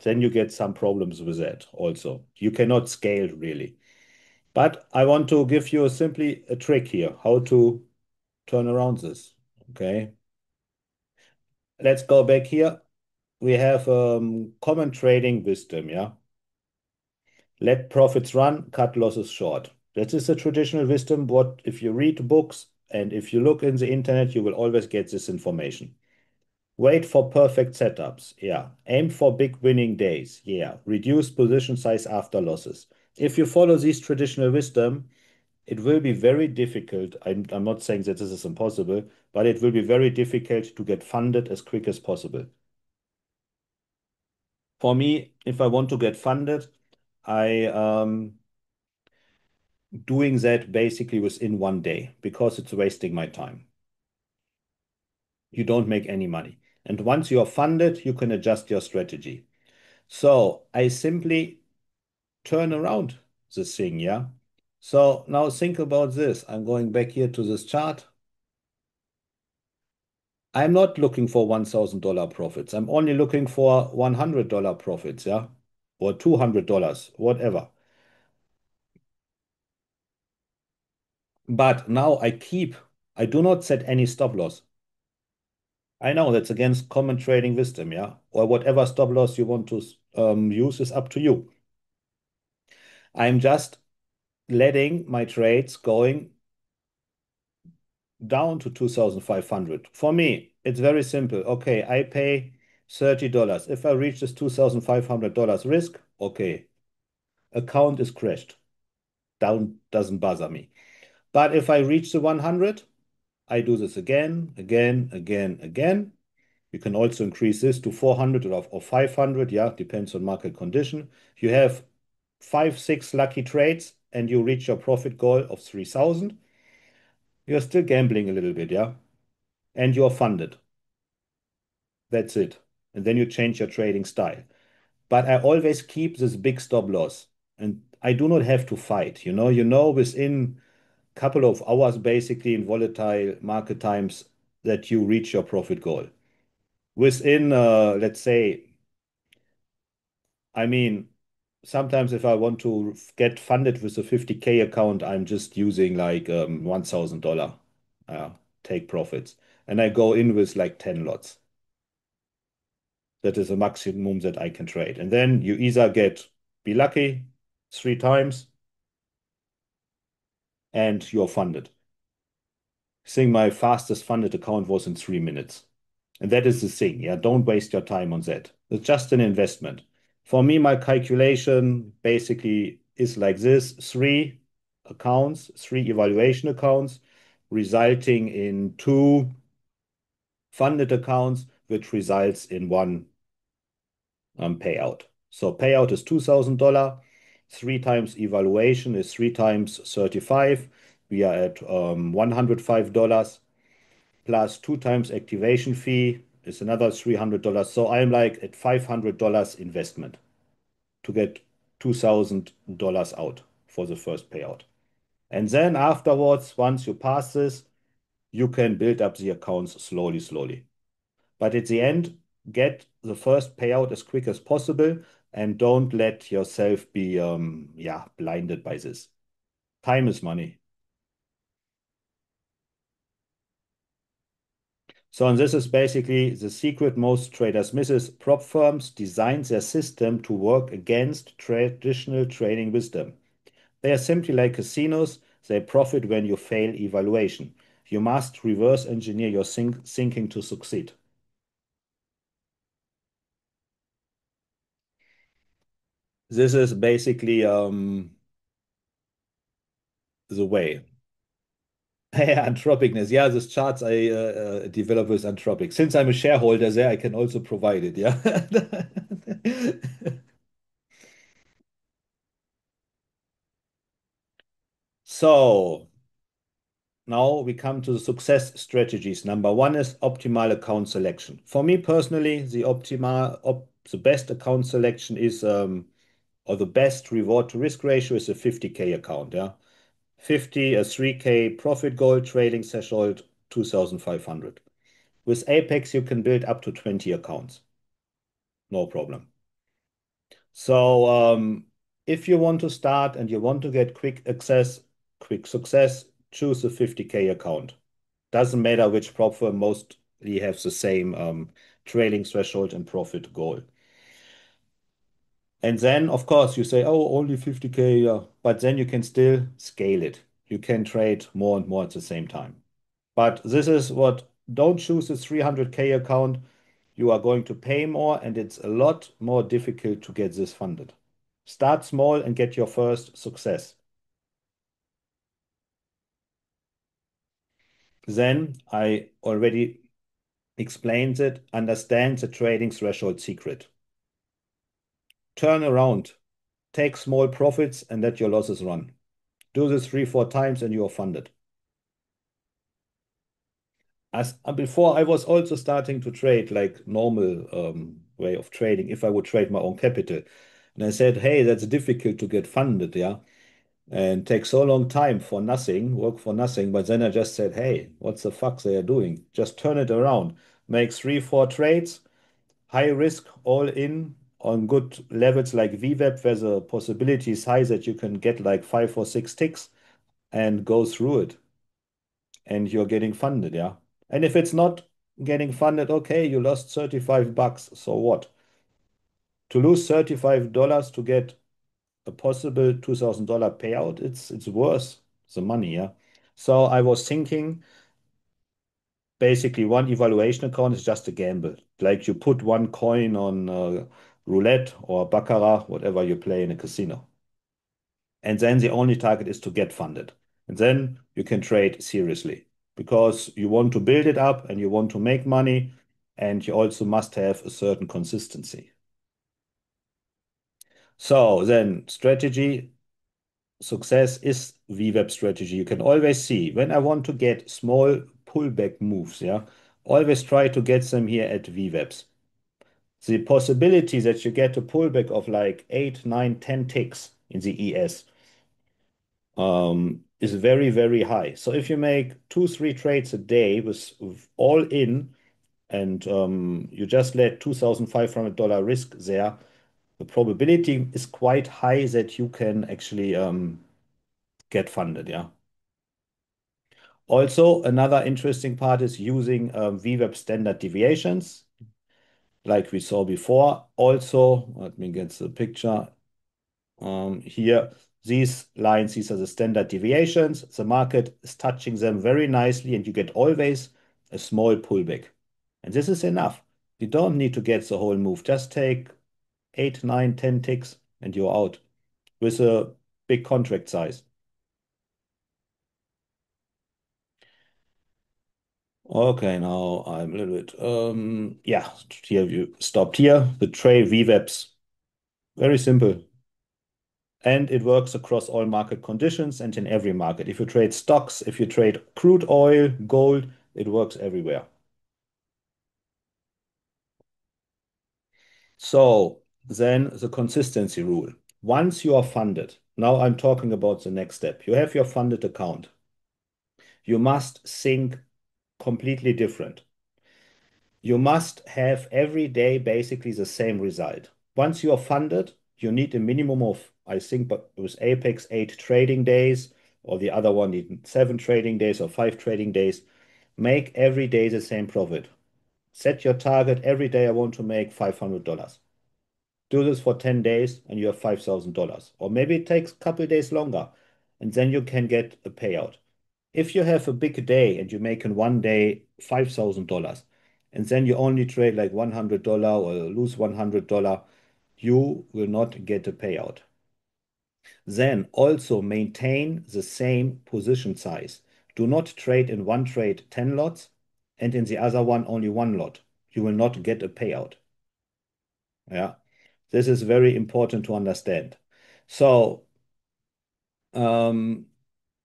S1: then you get some problems with that also. You cannot scale really. But I want to give you simply a trick here, how to turn around this. Okay. Let's go back here. We have common trading wisdom, yeah. Let profits run, cut losses short. That is the traditional wisdom. What if you read books and if you look in the internet, you will always get this information. Wait for perfect setups. Yeah. Aim for big winning days. Yeah. Reduce position size after losses. If you follow this traditional wisdom, it will be very difficult. I'm not saying that this is impossible, but it will be very difficult to get funded as quick as possible. For me, if I want to get funded, I doing that basically within 1 day because it's wasting my time. You don't make any money. And once you are funded, you can adjust your strategy. So I simply turn around this thing, yeah? So now think about this. I'm going back here to this chart. I'm not looking for $1,000 profits. I'm only looking for $100 profits, yeah? Or $200, whatever. But now I do not set any stop loss. I know that's against common trading wisdom, yeah? Or whatever stop loss you want to use is up to you. I'm just letting my trades going down to 2,500. For me, it's very simple. Okay, I pay $30. If I reach this $2,500 risk, okay, account is crashed. Down doesn't bother me. But if I reach the 100, I do this again, again, again, again. You can also increase this to 400 or 500. Yeah, depends on market condition. You have 5, 6 lucky trades and you reach your profit goal of 3,000. You're still gambling a little bit, yeah? And you're funded. That's it. And then you change your trading style. But I always keep this big stop loss. And I do not have to fight, within a couple of hours, basically in volatile market times, that you reach your profit goal. Within, let's say, I mean, sometimes if I want to get funded with a 50K account, I'm just using like $1,000 take profits. And I go in with like 10 lots. That is the maximum that I can trade. And then you either be lucky 3 times and you're funded. I think my fastest funded account was in 3 minutes. And that is the thing. Yeah, don't waste your time on that. It's just an investment. For me, my calculation basically is like this: three accounts, three evaluation accounts, resulting in two funded accounts, which results in one payout. So payout is $2,000. 3 times evaluation is 3 times 35. We are at $105 plus 2 times activation fee is another $300. So I'm like at $500 investment to get $2,000 out for the first payout. And then afterwards, once you pass this, you can build up the accounts slowly, slowly. But at the end, get the first payout as quick as possible and don't let yourself be blinded by this. Time is money. So, and this is basically the secret most traders misses. Prop firms design their system to work against traditional trading wisdom. They are simply like casinos. They profit when you fail evaluation. You must reverse engineer your thinking to succeed. This is basically the way. Yeah, Anthropicness. Yeah, this charts I develop with Anthropic. Since I'm a shareholder there, I can also provide it. Yeah. So now we come to the success strategies. Number one is optimal account selection. For me personally, the best account selection is or the best reward to risk ratio is a 50K account. Yeah, 50 a 3K profit goal trading threshold 2,500. With Apex, you can build up to 20 accounts. No problem. So, if you want to start and you want to get quick success, choose a 50K account. Doesn't matter which prop firm, mostly have the same trailing threshold and profit goal. And then, of course, you say, oh, only 50K, yeah. But then you can still scale it. You can trade more and more at the same time. But this is what, don't choose a 300K account. You are going to pay more, and it's a lot more difficult to get this funded. Start small and get your first success. Then I already explained it. Understand the trading threshold secret. Turn around, take small profits, and let your losses run. Do this three, four times, and you are funded. As before, I was also starting to trade like normal way of trading if I would trade my own capital. And I said, hey, that's difficult to get funded, yeah, and take so long time for nothing, work for nothing. But then I just said, hey, what the fuck they are doing? Just turn it around. Make three, four trades, high risk, all in on good levels like VWAP, where the possibility is high that you can get like five or six ticks and go through it. And you're getting funded, yeah. And if it's not getting funded, okay, you lost 35 bucks. So what? To lose $35 to get a possible $2,000 payout, it's worth the money, yeah. So I was thinking basically one evaluation account is just a gamble. Like you put one coin on roulette or baccarat, whatever you play in a casino. And then the only target is to get funded. And then you can trade seriously because you want to build it up and you want to make money, and you also must have a certain consistency. So then strategy success is VWAP strategy. You can always see when I want to get small pullback moves, yeah, always try to get them here at VWAPs. The possibility that you get a pullback of like 8, 9, 10 ticks in the ES is very, very high. So if you make two, three trades a day with all in and you just let $2,500 risk there, the probability is quite high that you can actually get funded. Yeah. Also, another interesting part is using VWAP standard deviations, like we saw before. Also, let me get the picture. Here, these lines, these are the standard deviations. The market is touching them very nicely, and you get always a small pullback. And this is enough. You don't need to get the whole move. Just take 8, 9, 10 ticks, and you're out with a big contract size. Okay, now I'm a little bit, yeah, here you stopped here. The tray VWAPs, very simple. And it works across all market conditions and in every market. If you trade stocks, if you trade crude oil, gold, it works everywhere. So then the consistency rule. Once you are funded, now I'm talking about the next step. You have your funded account. You must think completely different. You must have every day basically the same result. Once you are funded, you need a minimum of, I think, but with Apex, 8 trading days, or the other one need 7 trading days or 5 trading days. Make every day the same profit. Set your target every day. I want to make $500. Do this for 10 days and you have $5,000. Or maybe it takes a couple of days longer and then you can get a payout. If you have a big day and you make in one day $5,000 and then you only trade like $100 or lose $100, you will not get a payout. Then also maintain the same position size. Do not trade in one trade 10 lots and in the other one only one lot. You will not get a payout. Yeah, this is very important to understand. So, um,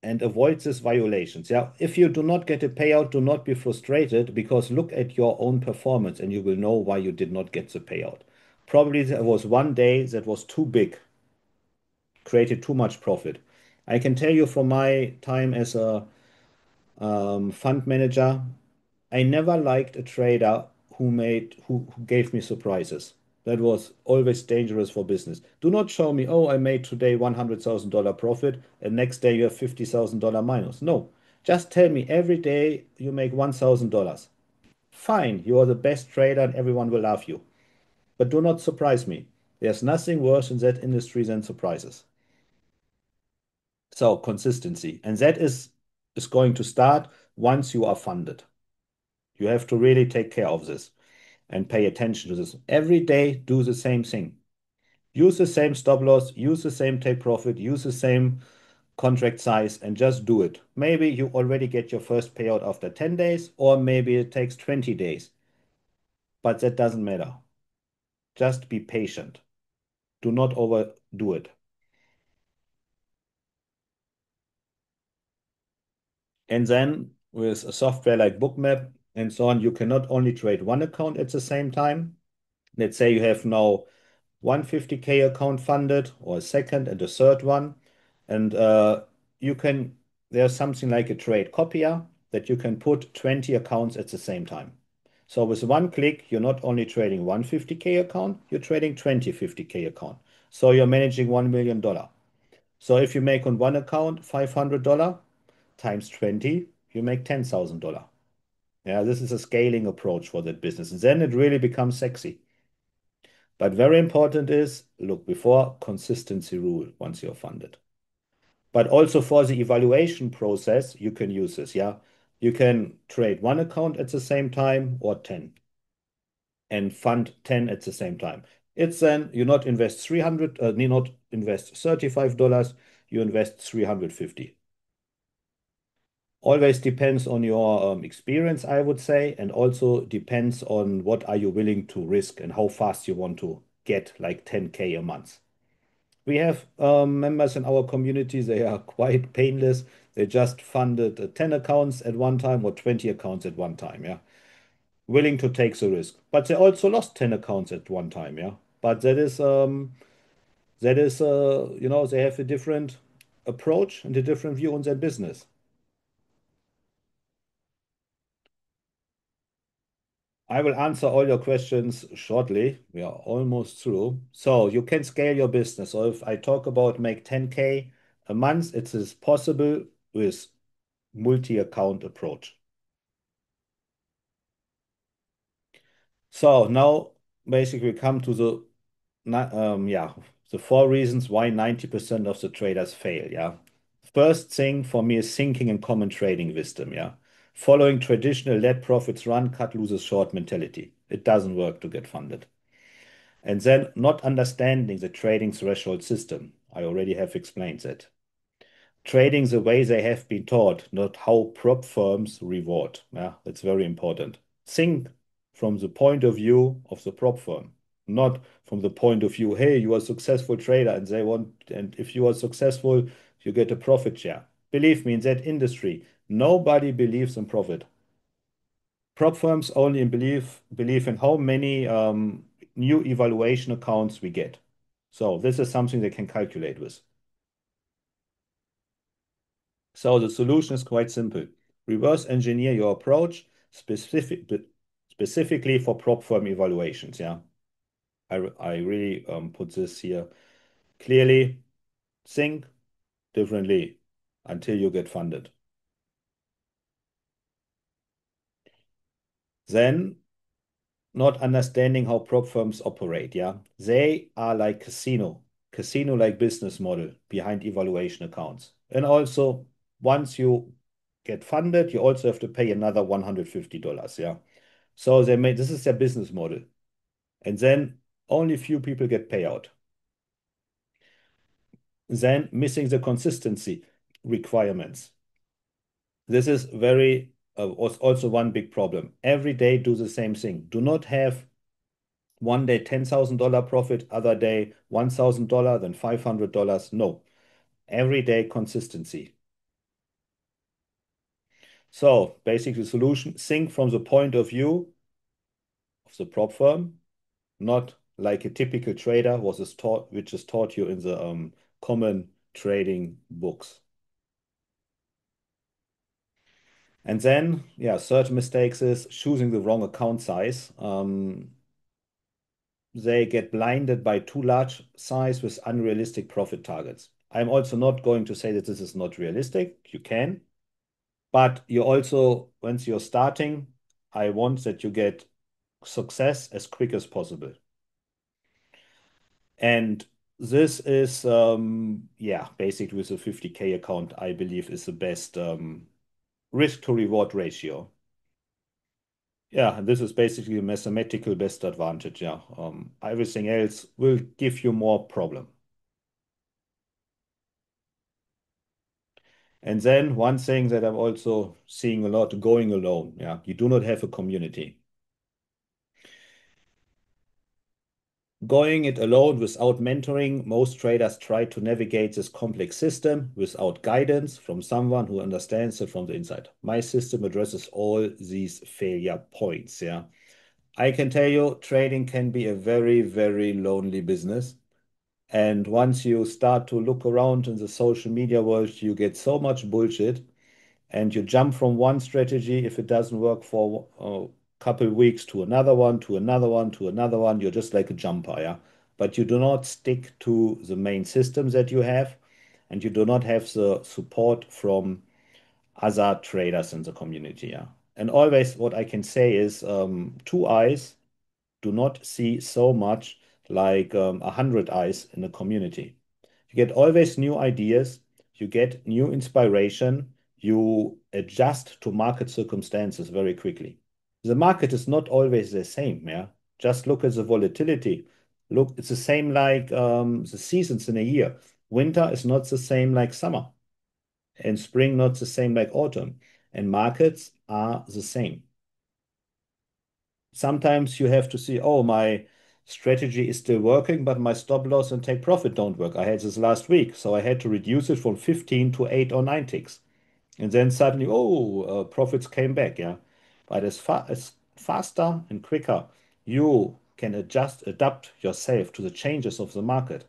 S1: and avoid these violations. Yeah, if you do not get a payout, do not be frustrated because look at your own performance and you will know why you did not get the payout. Probably there was one day that was too big, created too much profit. I can tell you from my time as a fund manager, I never liked a trader who gave me surprises. That was always dangerous for business. Do not show me, oh, I made today $100,000 profit and next day you have $50,000 minus. No, just tell me every day you make $1,000. Fine, you are the best trader and everyone will love you. But do not surprise me. There's nothing worse in that industry than surprises. So consistency. And that is going to start once you are funded. You have to really take care of this and pay attention to this. Every day, do the same thing. Use the same stop loss, use the same take profit, use the same contract size, and just do it. Maybe you already get your first payout after 10 days, or maybe it takes 20 days, but that doesn't matter. Just be patient. Do not overdo it. And then with a software like Bookmap and so on, you can not only trade one account at the same time. Let's say you have now 150K account funded, or a second and a third one. And you can, there's something like a trade copier that you can put 20 accounts at the same time. So with one click, you're not only trading one 50K account, you're trading 20 50K account. So you're managing $1 million. So if you make on one account $500 times 20, you make $10,000. Yeah, this is a scaling approach for that business. And then it really becomes sexy. But very important is look before consistency rule once you're funded. But also for the evaluation process, you can use this. Yeah, you can trade one account at the same time or 10 and fund 10 at the same time. It's then you not invest 300, need not invest $35, you invest 350. Always depends on your experience, I would say, and also depends on what are you willing to risk and how fast you want to get like 10K a month. We have members in our community, they are quite painless. They just funded 10 accounts at one time or 20 accounts at one time, yeah. Willing to take the risk. But they also lost 10 accounts at one time, yeah. But that is they have a different approach and a different view on their business. I will answer all your questions shortly. We are almost through. So you can scale your business. So if I talk about make 10K a month, it is possible with multi-account approach. So now basically we come to the four reasons why 90% of the traders fail. Yeah. First thing for me is thinking in common trading wisdom. Yeah. Following traditional let profits run, cut losers short mentality. It doesn't work to get funded. And then not understanding the trading threshold system. I already have explained that. Trading the way they have been taught, not how prop firms reward. Yeah, that's very important. Think from the point of view of the prop firm, not from the point of view, hey, you are a successful trader and they want, and if you are successful, you get a profit share. Believe me, in that industry, nobody believes in profit. Prop firms only believe in how many new evaluation accounts we get. So this is something they can calculate with. So the solution is quite simple. Reverse engineer your approach specifically for prop firm evaluations. Yeah, I really put this here clearly. Think differently until you get funded. Then not understanding how prop firms operate. Yeah, they are like casino-like business model behind evaluation accounts. And also, once you get funded, you also have to pay another $150. Yeah, so they made this is their business model, and then only few people get payout. Then missing the consistency requirements. This is very was also one big problem. Every day do the same thing. Do not have one day $10,000 profit, other day $1,000, then $500. No, every day consistency. So basically, solution think from the point of view of the prop firm, not like a typical trader which is taught you in the common trading books. And then, yeah, third mistakes is choosing the wrong account size. they get blinded by too large size with unrealistic profit targets. I'm also not going to say that this is not realistic. You can, but you also, once you're starting, I want that you get success as quick as possible. And this is, yeah, basically with a 50K account, I believe is the best risk to reward ratio. Yeah, and this is basically a mathematical best advantage. Yeah, everything else will give you more problem. And then one thing that I'm also seeing a lot, going alone. Yeah, you do not have a community. Going it alone without mentoring, most traders try to navigate this complex system without guidance from someone who understands it from the inside. My system addresses all these failure points. Yeah, I can tell you, trading can be a very, very lonely business. And once you start to look around in the social media world, you get so much bullshit and you jump from one strategy if it doesn't work for a couple weeks to another one, to another one, to another one. You're just like a jumper, yeah. But you do not stick to the main system that you have, and you do not have the support from other traders in the community, yeah. And always, what I can say is, two eyes do not see so much like 100 eyes in a community. You get always new ideas, you get new inspiration, you adjust to market circumstances very quickly. The market is not always the same, yeah. Just look at the volatility. Look, it's the same like the seasons in a year. Winter is not the same like summer, and spring not the same like autumn. And markets are the same. Sometimes you have to see, oh, my strategy is still working, but my stop loss and take profit don't work. I had this last week, so I had to reduce it from 15 to 8 or 9 ticks. And then suddenly, oh, profits came back, yeah. But as faster and quicker you can adapt yourself to the changes of the market,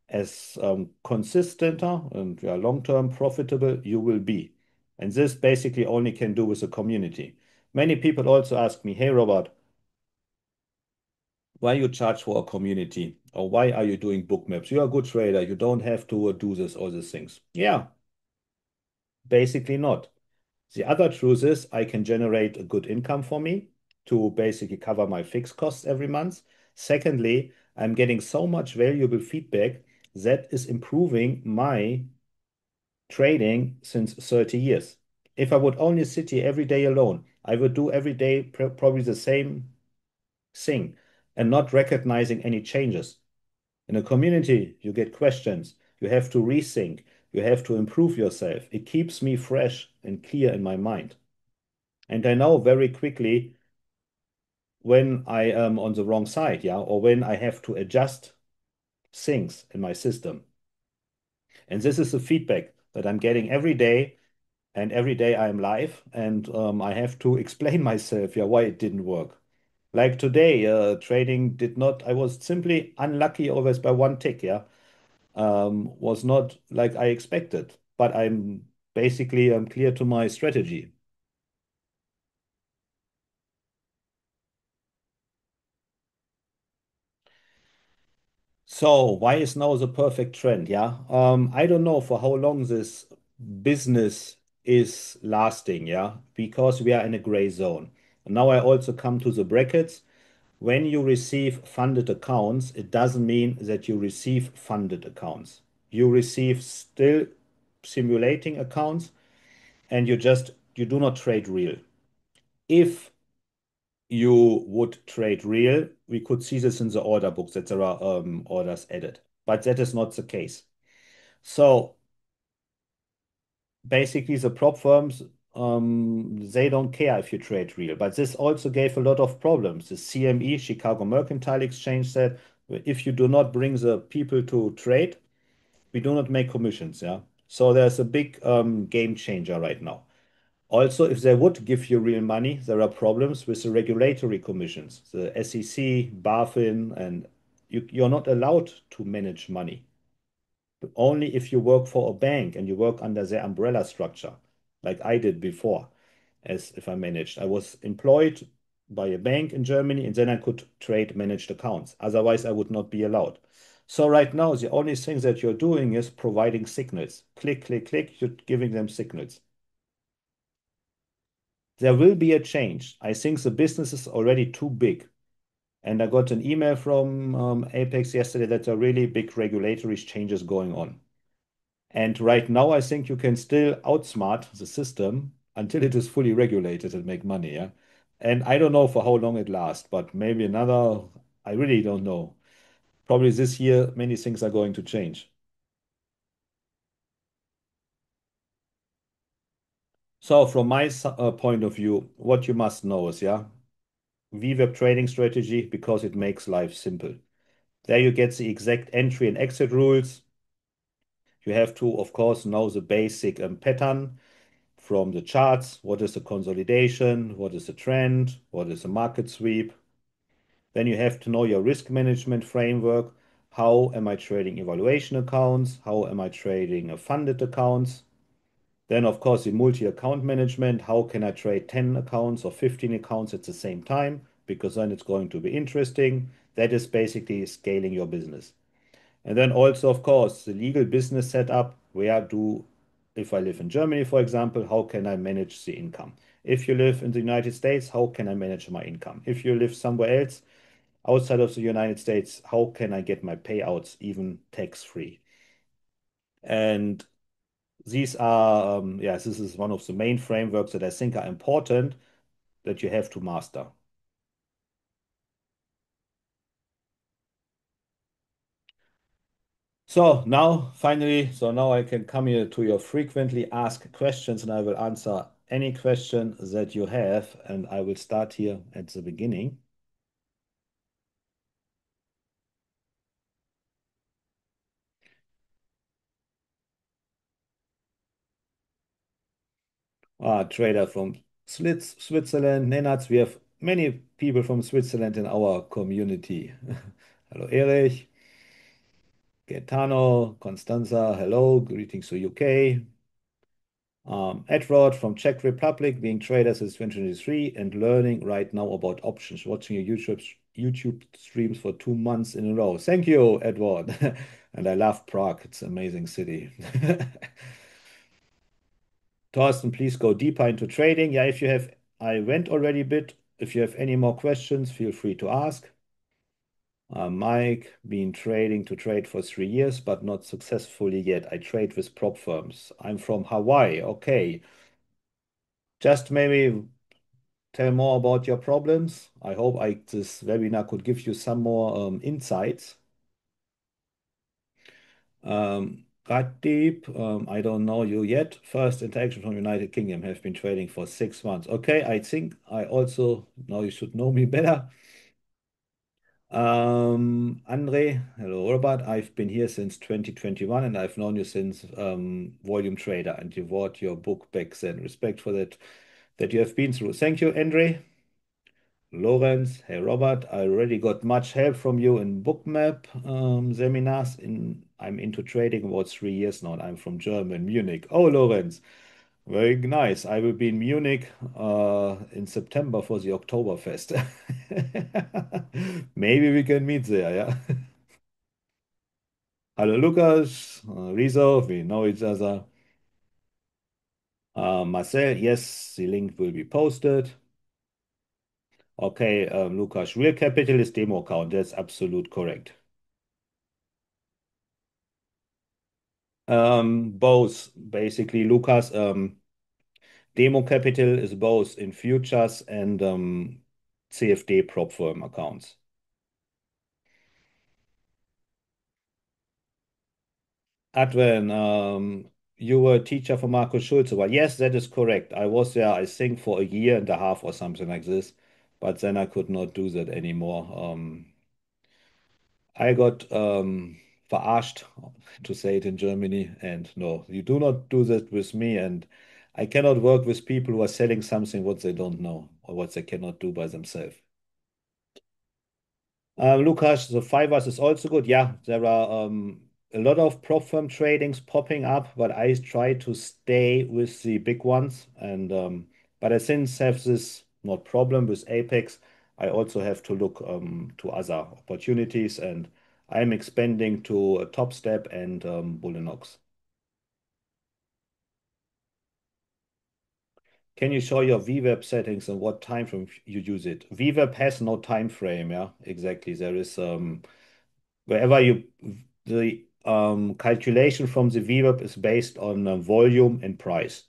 S1: as consistenter and yeah, long-term profitable you will be. And this basically only can do with a community. Many people also ask me, hey, Robert, why you charge for a community, or why are you doing book maps? You're a good trader. You don't have to do this, all these things. Yeah, basically not. The other truth is I can generate a good income for me to basically cover my fixed costs every month. Secondly, I'm getting so much valuable feedback that is improving my trading since 30 years. If I would only sit here every day alone, I would do every day probably the same thing and not recognizing any changes. In a community, you get questions, you have to rethink, you have to improve yourself. It keeps me fresh and clear in my mind. And I know very quickly when I am on the wrong side, yeah, or when I have to adjust things in my system. And this is the feedback that I'm getting every day. And every day I'm live and I have to explain myself, yeah, why it didn't work. Like today, trading did not, I was simply unlucky always by one tick, yeah. Was not like I expected, but I'm clear to my strategy. So why is now the perfect trend? Yeah. I don't know for how long this business is lasting, yeah, because we are in a gray zone. Now I also come to the brackets. When you receive funded accounts, it doesn't mean that you receive funded accounts. You receive still simulating accounts and you do not trade real. If you would trade real, we could see this in the order books that there are orders added, but that is not the case. So basically, the prop firms they don't care if you trade real, but this also gave a lot of problems. The CME, Chicago Mercantile Exchange, said if you do not bring the people to trade, we do not make commissions. Yeah, so there's a big game changer right now. Also, if they would give you real money, there are problems with the regulatory commissions, the SEC, BaFin, and you're not allowed to manage money. Only if you work for a bank and you work under their umbrella structure, like I did before, as if I managed. I was employed by a bank in Germany, and then I could trade managed accounts. Otherwise, I would not be allowed. So right now, the only thing that you're doing is providing signals. Click, click, click, you're giving them signals. There will be a change. I think the business is already too big. And I got an email from Apex yesterday that there are really big regulatory changes going on. And right now, I think you can still outsmart the system until it is fully regulated and make money. Yeah. And I don't know for how long it lasts, but maybe another, I really don't know. Probably this year, many things are going to change. So, from my point of view, what you must know is, yeah, VWAP trading strategy because it makes life simple. There you get the exact entry and exit rules. You have to, of course, know the basic pattern from the charts. What is the consolidation? What is the trend? What is the market sweep? Then you have to know your risk management framework. How am I trading evaluation accounts? How am I trading funded accounts? Then, of course, the multi-account management. How can I trade 10 accounts or 15 accounts at the same time? Because then it's going to be interesting. That is basically scaling your business. And then also, of course, the legal business setup. If I live in Germany, for example, how can I manage the income? If you live in the United States, how can I manage my income? If you live somewhere else outside of the United States, how can I get my payouts even tax-free? And this is one of the main frameworks that I think are important that you have to master. So now I can come here to your frequently asked questions and I will answer any question that you have. And I will start here at the beginning. Trader from Switzerland, Nenats. We have many people from Switzerland in our community. Hello, Erich, Gaetano, Constanza. Hello, greetings to UK. Edward from Czech Republic, being trader since 2023 and learning right now about options, watching your YouTube streams for 2 months in a row. Thank you, Edward. And I love Prague. It's an amazing city. Thorsten, please go deeper into trading. Yeah, I went already a bit. If you have any more questions, feel free to ask. Mike, been trading to trade for 3 years, but not successfully yet. I trade with prop firms. I'm from Hawaii. Okay. Just maybe tell more about your problems. I hope this webinar could give you some more insights. Ratdeep, I don't know you yet. First interaction from United Kingdom, have been trading for 6 months. Okay, I think I also now you should know me better. Andre, hello Robert. I've been here since 2021 and I've known you since Volume Trader and you bought your book back then. Respect for that you have been through. Thank you, Andre. Lorenz, hey Robert, I already got much help from you in Bookmap seminars. I'm into trading about 3 years now, and I'm from Germany, Munich. Oh, Lorenz, very nice. I will be in Munich in September for the Oktoberfest. Maybe we can meet there, yeah. Hello, Lucas, Rizo, we know each other. Marcel, yes, the link will be posted. Okay, Lucas, real capital is demo account. That's absolute correct. Both, basically, Lucas. Demo capital is both in futures and CFD prop firm accounts. Adrian, you were a teacher for Markus Schulze. Well, yes, that is correct. I was there, I think, for a year and a half or something like this, but then I could not do that anymore. I got verarscht, to say it in Germany, and no, you do not do that with me. And I cannot work with people who are selling something what they don't know or what they cannot do by themselves. Lukas, the fivers is also good. Yeah, there are a lot of prop firm tradings popping up, but I try to stay with the big ones. And but I since have this not problem with Apex. I also have to look to other opportunities, and I'm expanding to Top Step and Bullinox. Can you show your v.w.m settings and what time frame you use it? v.w.m has no time frame, yeah, exactly. There is wherever you the calculation from the v.w.m is based on volume and price.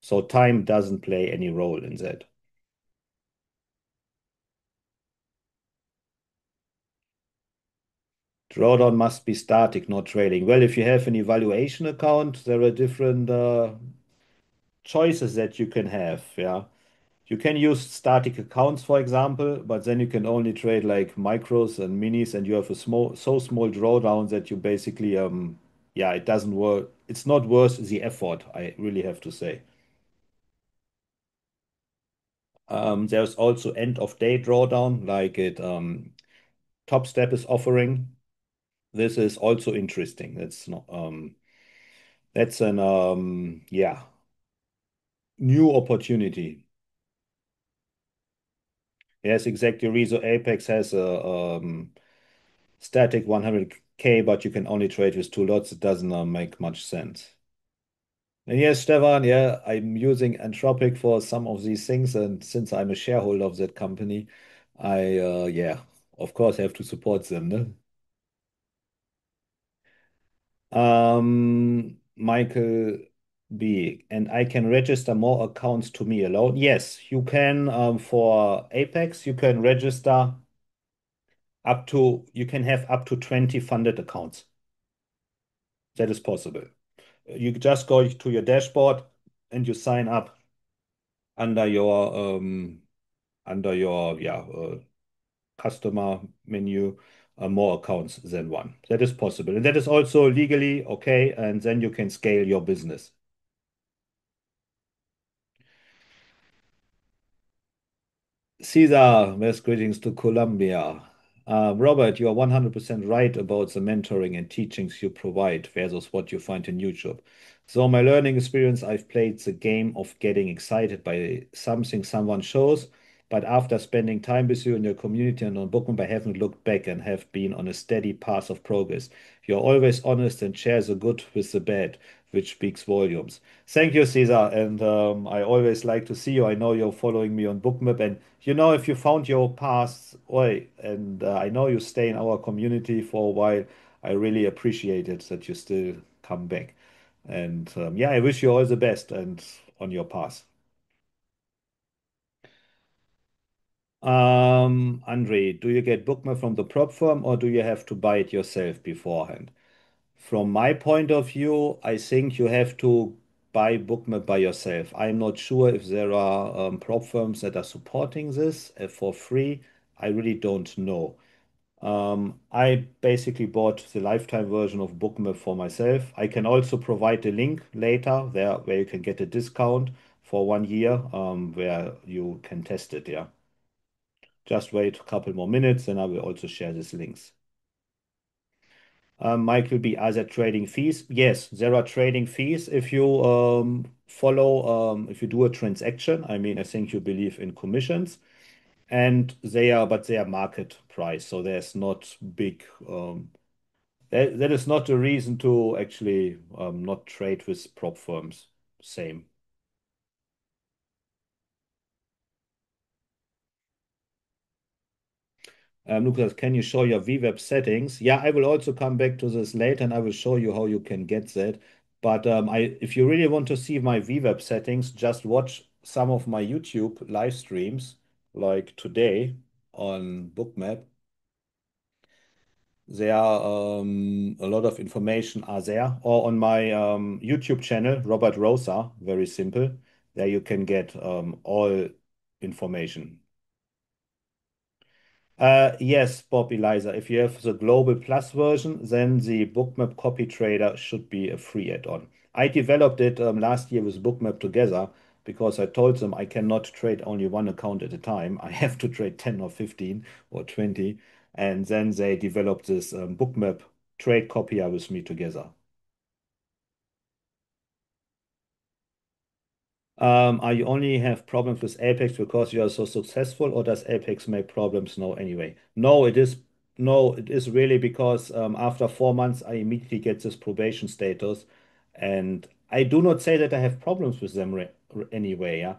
S1: So time doesn't play any role in that. Drawdown must be static, not trading. Well, if you have an evaluation account, there are different choices that you can have. Yeah. You can use static accounts, for example, but then you can only trade like micros and minis, and you have a so small drawdown that you basically, yeah, it doesn't work. It's not worth the effort, I really have to say. There's also end of day drawdown, like it Top Step is offering. This is also interesting. That's not that's an yeah, new opportunity. Yes, exactly. Rezo Apex has a static 100K, but you can only trade with two lots. It doesn't make much sense. And yes, Stefan, yeah, I'm using Anthropic for some of these things, and since I'm a shareholder of that company, I yeah, of course, have to support them, ne? Michael B. And I can register more accounts to me alone. Yes, you can for Apex, you can register you can have up to 20 funded accounts. That is possible. You just go to your dashboard and you sign up under your yeah customer menu more accounts than one. That is possible. And that is also legally okay. And then you can scale your business. Caesar, best greetings to Colombia. Robert, you are 100% right about the mentoring and teachings you provide versus what you find in YouTube. So, my learning experience, I've played the game of getting excited by something someone shows, but after spending time with you in your community and on Bookmap, I haven't looked back and have been on a steady path of progress. You're always honest and share the good with the bad, which speaks volumes. Thank you, Caesar. And I always like to see you. I know you're following me on Bookmap, and if you found your path, oi, and I know you stay in our community for a while. I really appreciate it that you still come back. And yeah, I wish you all the best and on your path. Andre, do you get Bookmap from the prop firm or do you have to buy it yourself beforehand? From my point of view, I think you have to buy Bookmap by yourself. I'm not sure if there are prop firms that are supporting this for free. I really don't know. I basically bought the lifetime version of Bookmap for myself. I can also provide the link later there where you can get a discount for 1 year, where you can test it. Yeah, just wait a couple more minutes, and I will also share these links. Michael B, are there trading fees? Yes, there are trading fees if you if you do a transaction. I mean, I think you believe in commissions, and but they are market price, so there's not big. That is not a reason to actually not trade with prop firms. Same. Lucas, can you show your v.w.m settings? Yeah, I will also come back to this later and I will show you how you can get that. But if you really want to see my v.w.m settings, just watch some of my YouTube live streams, like today on Bookmap. There a lot of information are there, or on my YouTube channel, Robert Rosa, very simple. There you can get all information. Yes, Bob Eliza. If you have the Global Plus version, then the Bookmap Copy Trader should be a free add-on. I developed it last year with Bookmap together because I told them I cannot trade only one account at a time. I have to trade 10 or 15 or 20. And then they developed this Bookmap trade copier with me together. Are you only have problems with Apex because you are so successful, or does Apex make problems now anyway? No, it is really because after 4 months I immediately get this probation status, and I do not say that I have problems with them anyway, yeah.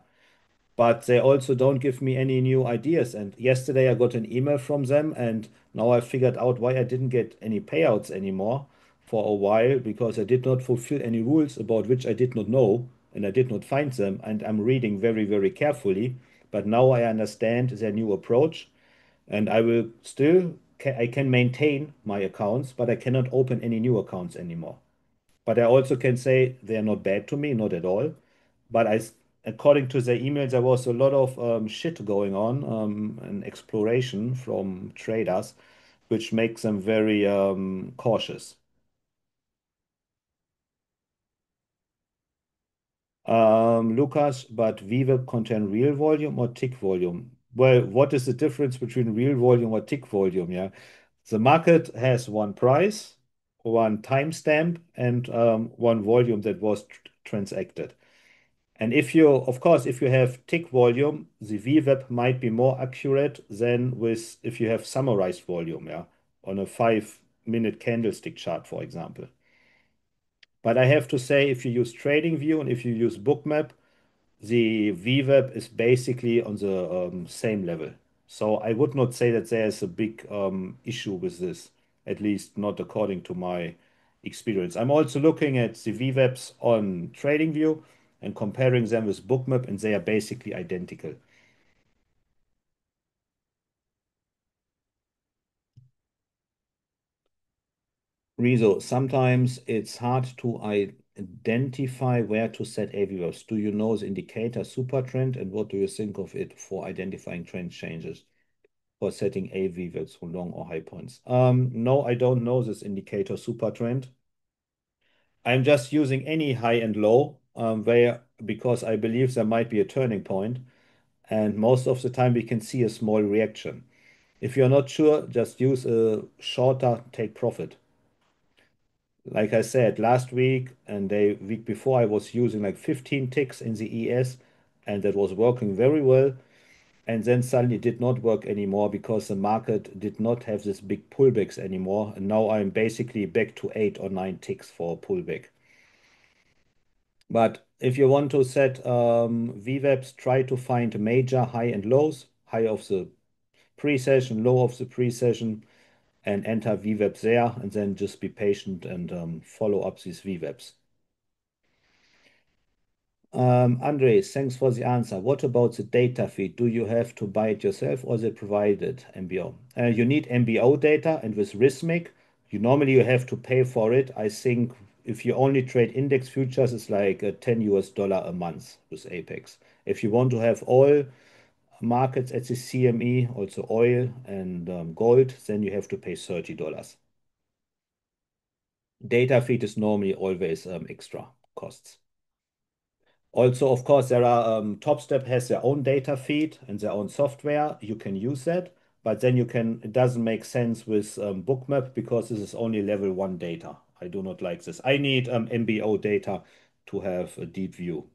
S1: But they also don't give me any new ideas. And yesterday I got an email from them, and now I figured out why I didn't get any payouts anymore for a while because I did not fulfill any rules about which I did not know and I did not find them. And I'm reading very, very carefully. But now I understand their new approach, and I will still I can maintain my accounts, but I cannot open any new accounts anymore. But I also can say they are not bad to me, not at all. But according to the emails, there was a lot of shit going on and exploration from traders, which makes them very cautious. Lucas, but VWAP contain real volume or tick volume? Well, what is the difference between real volume or tick volume? Yeah, the market has one price, one timestamp, and one volume that was transacted. And if you, of course, if you have tick volume, the VWAP might be more accurate than with if you have summarized volume, yeah, on a 5 minute candlestick chart, for example. But I have to say, if you use TradingView and if you use Bookmap, the VWAP is basically on the same level. So I would not say that there's a big issue with this, at least not according to my experience. I'm also looking at the VWAPs on TradingView and comparing them with Bookmap, and they are basically identical. Rezo, sometimes it's hard to identify where to set AVWAPs. Do you know the indicator super trend, and what do you think of it for identifying trend changes? For setting AV values for long or high points. No, I don't know this indicator super trend. I'm just using any high and low where because I believe there might be a turning point, and most of the time we can see a small reaction. If you're not sure, just use a shorter take profit. Like I said, last week and the week before, I was using like 15 ticks in the ES, and that was working very well. And then suddenly it did not work anymore because the market did not have this big pullbacks anymore. And now I'm basically back to 8 or 9 ticks for a pullback. But if you want to set VWAPs, try to find major high and lows, high of the pre-session, low of the pre-session, and enter VWAPs there, and then just be patient and follow up these VWAPs. Andre, thanks for the answer. What about the data feed? Do you have to buy it yourself or is it provided MBO? You need MBO data, and with Rhythmic, you have to pay for it. I think if you only trade index futures, it's like 10 US dollar a month with Apex. If you want to have all markets at the CME, also oil and gold, then you have to pay $30. Data feed is normally always extra costs. Also, of course, there are TopStep has their own data feed and their own software. You can use that, but then it doesn't make sense with Bookmap because this is only level one data. I do not like this. I need MBO data to have a deep view.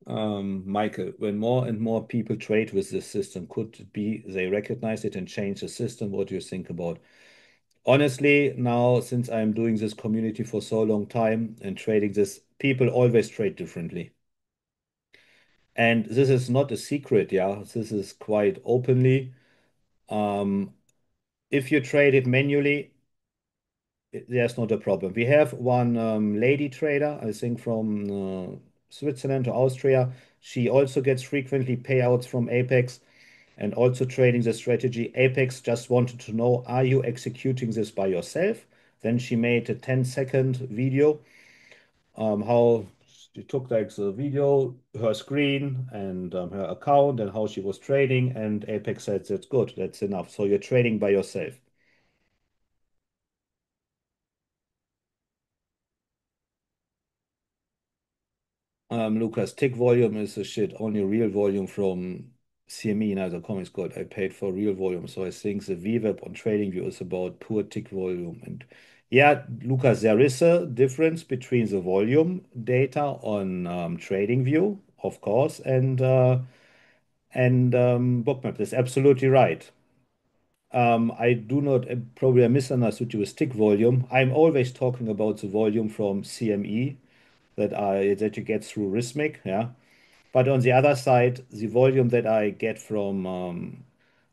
S1: Michael, when more and more people trade with this system, could it be they recognize it and change the system? What do you think about? Honestly, now since I'm doing this community for so long time and trading this, people always trade differently. And this is not a secret, yeah. This is quite openly. Um, if you trade it manually, there's not a problem. We have one lady trader, I think from Switzerland or Austria. She also gets frequently payouts from Apex and also trading the strategy. Apex just wanted to know, are you executing this by yourself? Then she made a 10-second video how she took like the video, her screen, and her account, and how she was trading. And Apex said, "That's good. That's enough." So you're trading by yourself. Lucas, tick volume is a shit. Only real volume from CME, neither comics good. I paid for real volume, so I think the VWAP on TradingView is about poor tick volume. And Yeah, Lucas, there is a difference between the volume data on TradingView, of course, and Bookmap. That's absolutely right. I do not, probably I misunderstood you with tick volume. I'm always talking about the volume from CME that you get through Rithmic, yeah. But on the other side, the volume that I get from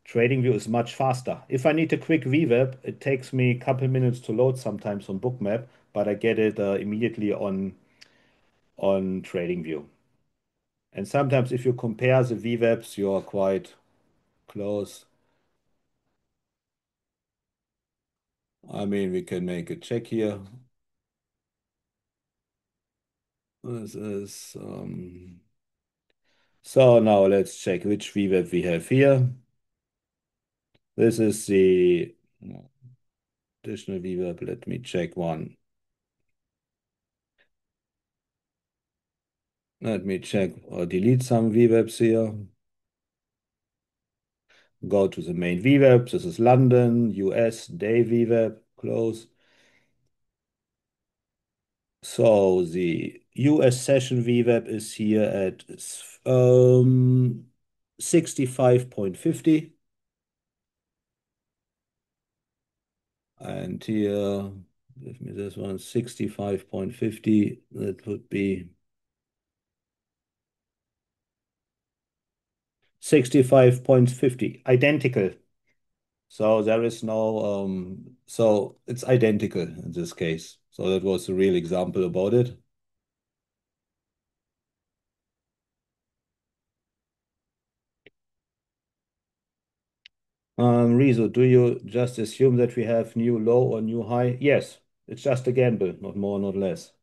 S1: TradingView is much faster. If I need a quick VWAP, it takes me a couple minutes to load sometimes on Bookmap, but I get it immediately on TradingView. And sometimes if you compare the VWAPs, you are quite close. I mean, we can make a check here. This is so now let's check which VWAP we have here. This is the additional VWAP. Let me check one. Let me check or delete some VWAPs here. Go to the main VWAP. This is London, US, day VWAP, close. So the US session VWAP is here at 65.50. And here, give me this one, 65.50. That would be 65.50. Identical. So there is no, so it's identical in this case. So that was a real example about it. Rezo, do you just assume that we have new low or new high? Yes, it's just a gamble, not more, not less.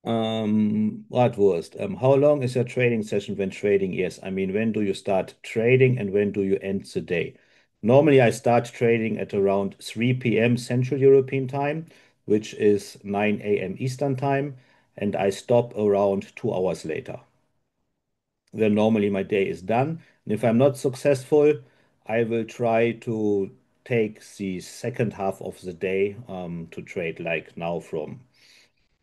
S1: What worst? How long is your trading session when trading? Yes, I mean, when do you start trading and when do you end the day? Normally, I start trading at around 3 p.m. Central European Time, which is 9 a.m. Eastern Time, and I stop around 2 hours later. Then normally my day is done. And if I'm not successful, I will try to take the second half of the day to trade like now from.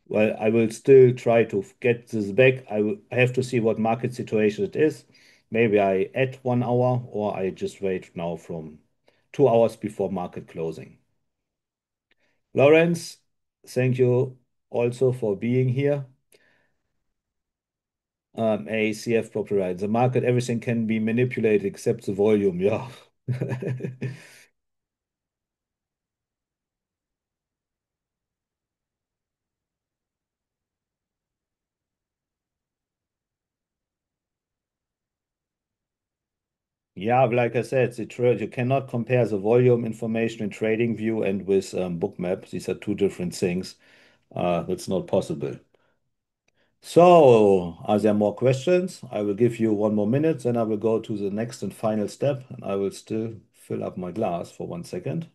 S1: Well, I will still try to get this back. I have to see what market situation it is. Maybe I add 1 hour or I just wait now from 2 hours before market closing. Lawrence, thank you also for being here. ACF property right. The market, everything can be manipulated except the volume. Yeah. Yeah, like I said, the trade you cannot compare the volume information in TradingView and with Bookmap. These are two different things. That's not possible. So, are there more questions? I will give you 1 more minute, then I will go to the next and final step, and I will still fill up my glass for 1 second.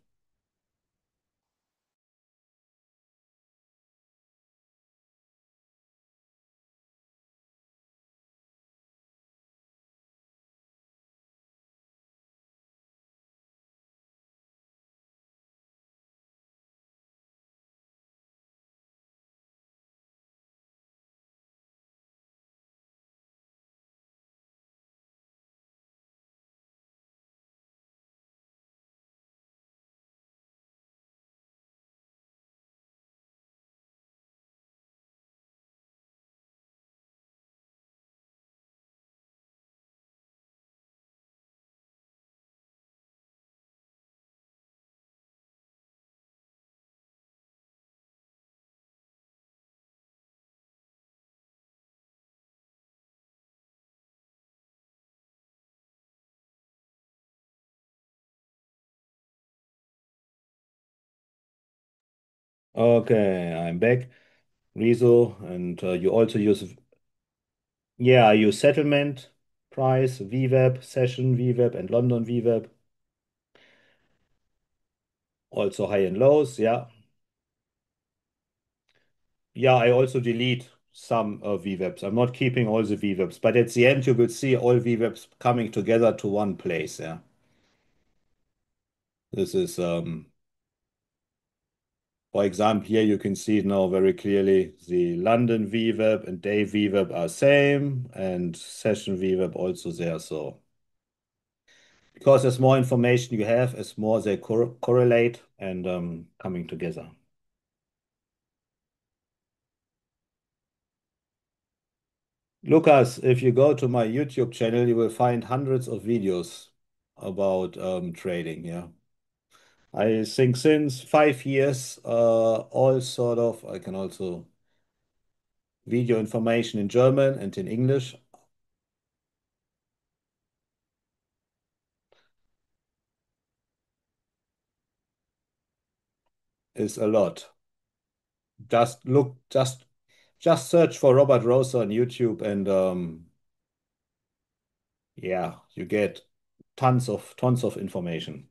S1: Okay, I'm back. Rezo, and you also use, yeah, I use settlement, price, VWAP, session VWAP, and London VWAP. Also high and lows, yeah. Yeah, I also delete. some v.w.ms. I'm not keeping all the v.w.ms, but at the end you will see all v.w.ms coming together to one place. Yeah, this is for example, here you can see it now very clearly. The London v.w.m and day v.w.m are same, and session v.w.m also there. So because as more information you have, as more they correlate and coming together. Lucas, if you go to my YouTube channel, you will find hundreds of videos about trading. Yeah, I think since 5 years, all sort of. I can also video information in German and in English is a lot. Just look, just search for Robert Rosa on YouTube, and yeah, you get tons of information.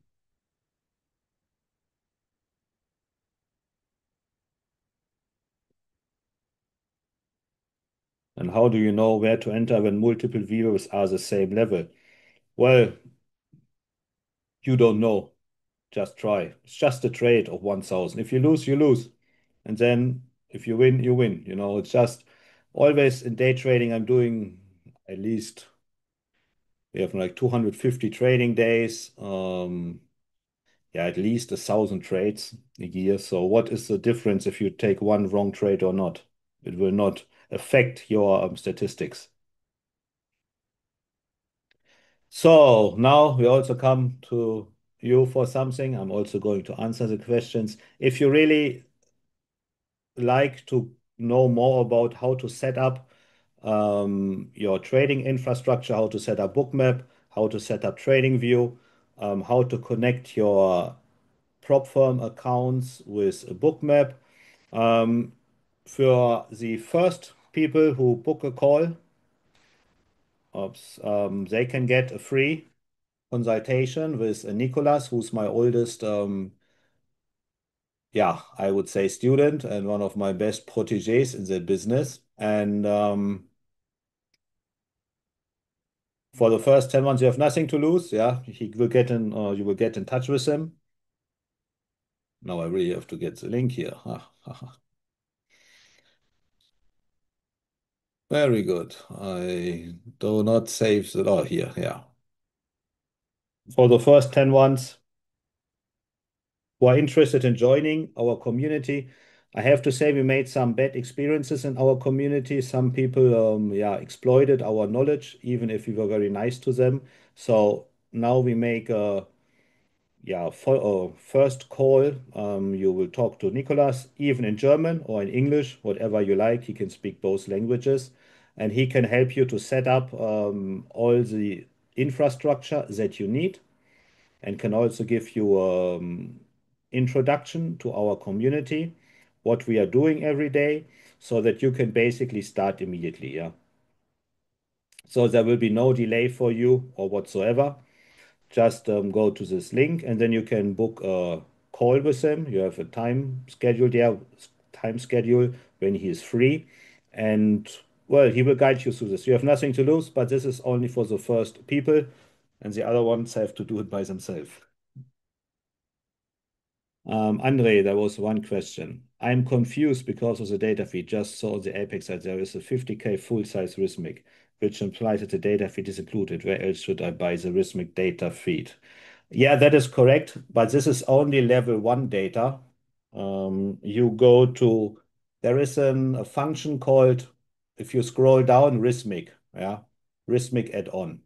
S1: And how do you know where to enter when multiple viewers are the same level? Well, you don't know. Just try. It's just a trade of 1,000. If you lose, you lose. And then if you win, you win. It's just always in day trading, I'm doing at least, we have like 250 trading days. Yeah, at least 1,000 trades a year. So what is the difference if you take one wrong trade or not? It will not affect your statistics. So now we also come to you for something. I'm also going to answer the questions. If you really like to know more about how to set up your trading infrastructure, how to set up Bookmap, how to set up TradingView, how to connect your prop firm accounts with a Bookmap. For the first people who book a call, they can get a free consultation with Nicolas, who's my oldest, yeah, I would say student and one of my best proteges in the business. And for the first 10 months, you have nothing to lose. Yeah, he will get in, you will get in touch with him. Now I really have to get the link here. Very good. I do not save the, oh, here, yeah. For the first 10 ones who are interested in joining our community, I have to say we made some bad experiences in our community. Some people, yeah, exploited our knowledge, even if we were very nice to them. So now we make a yeah, for first call, you will talk to Nicolas, even in German or in English, whatever you like. He can speak both languages, and he can help you to set up all the infrastructure that you need, and can also give you introduction to our community, what we are doing every day, so that you can basically start immediately. Yeah. So there will be no delay for you or whatsoever. Just go to this link and then you can book a call with him. You have a time schedule there, time schedule when he is free. And well, he will guide you through this. You have nothing to lose, but this is only for the first people, and the other ones have to do it by themselves. Andre, there was one question. I'm confused because of the data feed. Just saw the Apex that there is a 50K full-size Rhythmic, which implies that the data feed is included. Where else should I buy the Rhythmic data feed? Yeah, that is correct, but this is only level one data. You go to, there is a function called, if you scroll down, Rhythmic, yeah, Rhythmic add-on.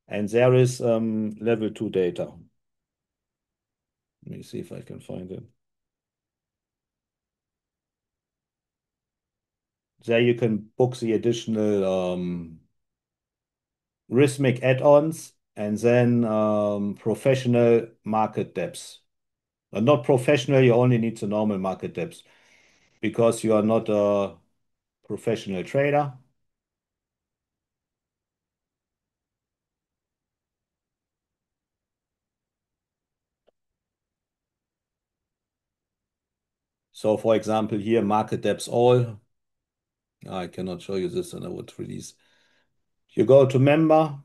S1: And there is level two data. Let me see if I can find it. There you can book the additional Rhythmic add-ons and then professional market depths. Not professional, you only need the normal market depths because you are not a professional trader. So for example, here market depths all, I cannot show you this, and I would release. You go to member,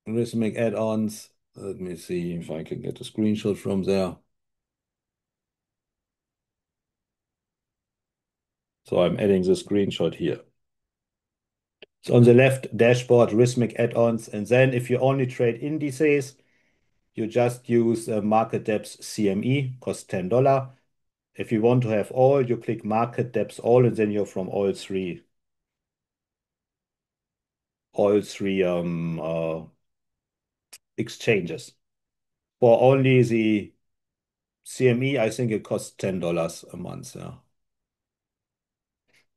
S1: rhythmic add-ons. Let me see if I can get a screenshot from there. So I'm adding the screenshot here. It's on the left dashboard, rhythmic add-ons. And then if you only trade indices, you just use market depth CME, costs $10. If you want to have all, you click market depth all, and then you're from all three exchanges. For only the CME, I think it costs $10 a month. Yeah.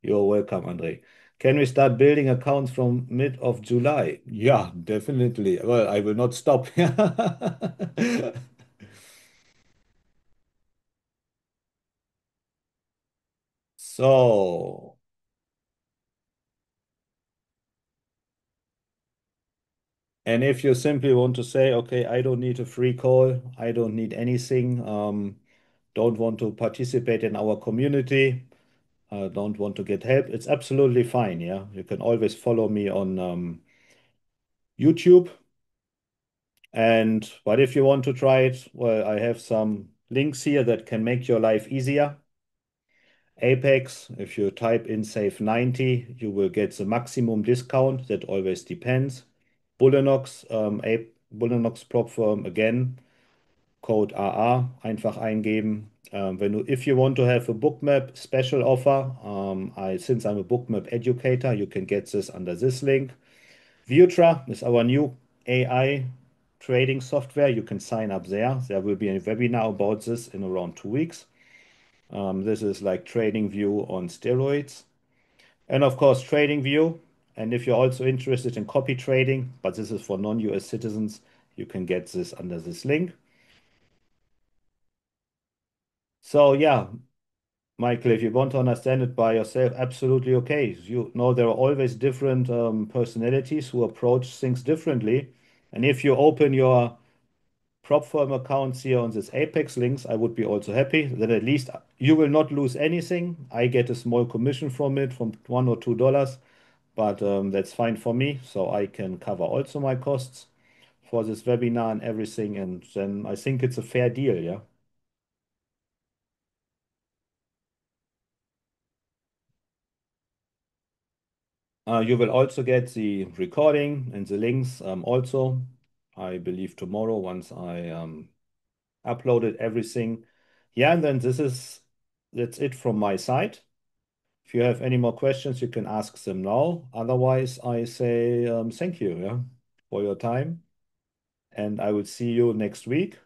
S1: You're welcome, Andre. Can we start building accounts from mid of July? Yeah, definitely. Well, I will not stop. So, and if you simply want to say, okay, I don't need a free call, I don't need anything, don't want to participate in our community, don't want to get help, it's absolutely fine. Yeah, you can always follow me on YouTube. And but if you want to try it, well, I have some links here that can make your life easier. Apex, if you type in save 90, you will get the maximum discount. That always depends. Bullenox, Bullenox Prop Firm again, Code AA, einfach eingeben. If you want to have a Bookmap special offer, since I'm a Bookmap educator, you can get this under this link. Vutra is our new AI trading software. You can sign up there. There will be a webinar about this in around 2 weeks. This is like TradingView on steroids. And of course, TradingView. And if you're also interested in copy trading, but this is for non-US citizens, you can get this under this link. So yeah, Michael, if you want to understand it by yourself, absolutely okay. You know, there are always different personalities who approach things differently. And if you open your prop firm accounts here on this Apex links, I would be also happy that at least you will not lose anything. I get a small commission from it, from $1 or $2, but that's fine for me. So I can cover also my costs for this webinar and everything. And then I think it's a fair deal. Yeah. You will also get the recording and the links also, I believe tomorrow once I uploaded everything. Yeah, and then that's it from my side. If you have any more questions, you can ask them now. Otherwise, I say thank you, yeah, for your time, and I will see you next week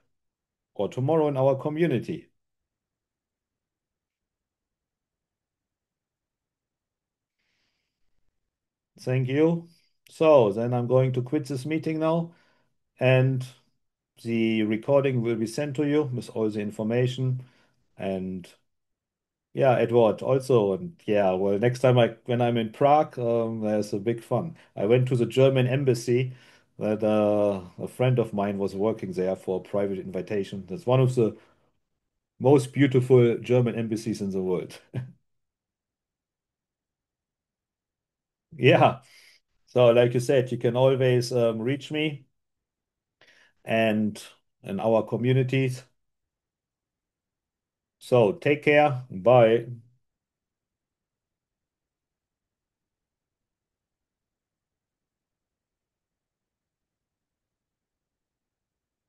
S1: or tomorrow in our community. Thank you. So then I'm going to quit this meeting now, and the recording will be sent to you with all the information. And yeah, Edward also, and yeah, well, next time when I'm in Prague, there's a big fun. I went to the German embassy. That a friend of mine was working there for a private invitation. That's one of the most beautiful German embassies in the world. Yeah. So, like you said, you can always reach me and in our communities. So, take care. Bye.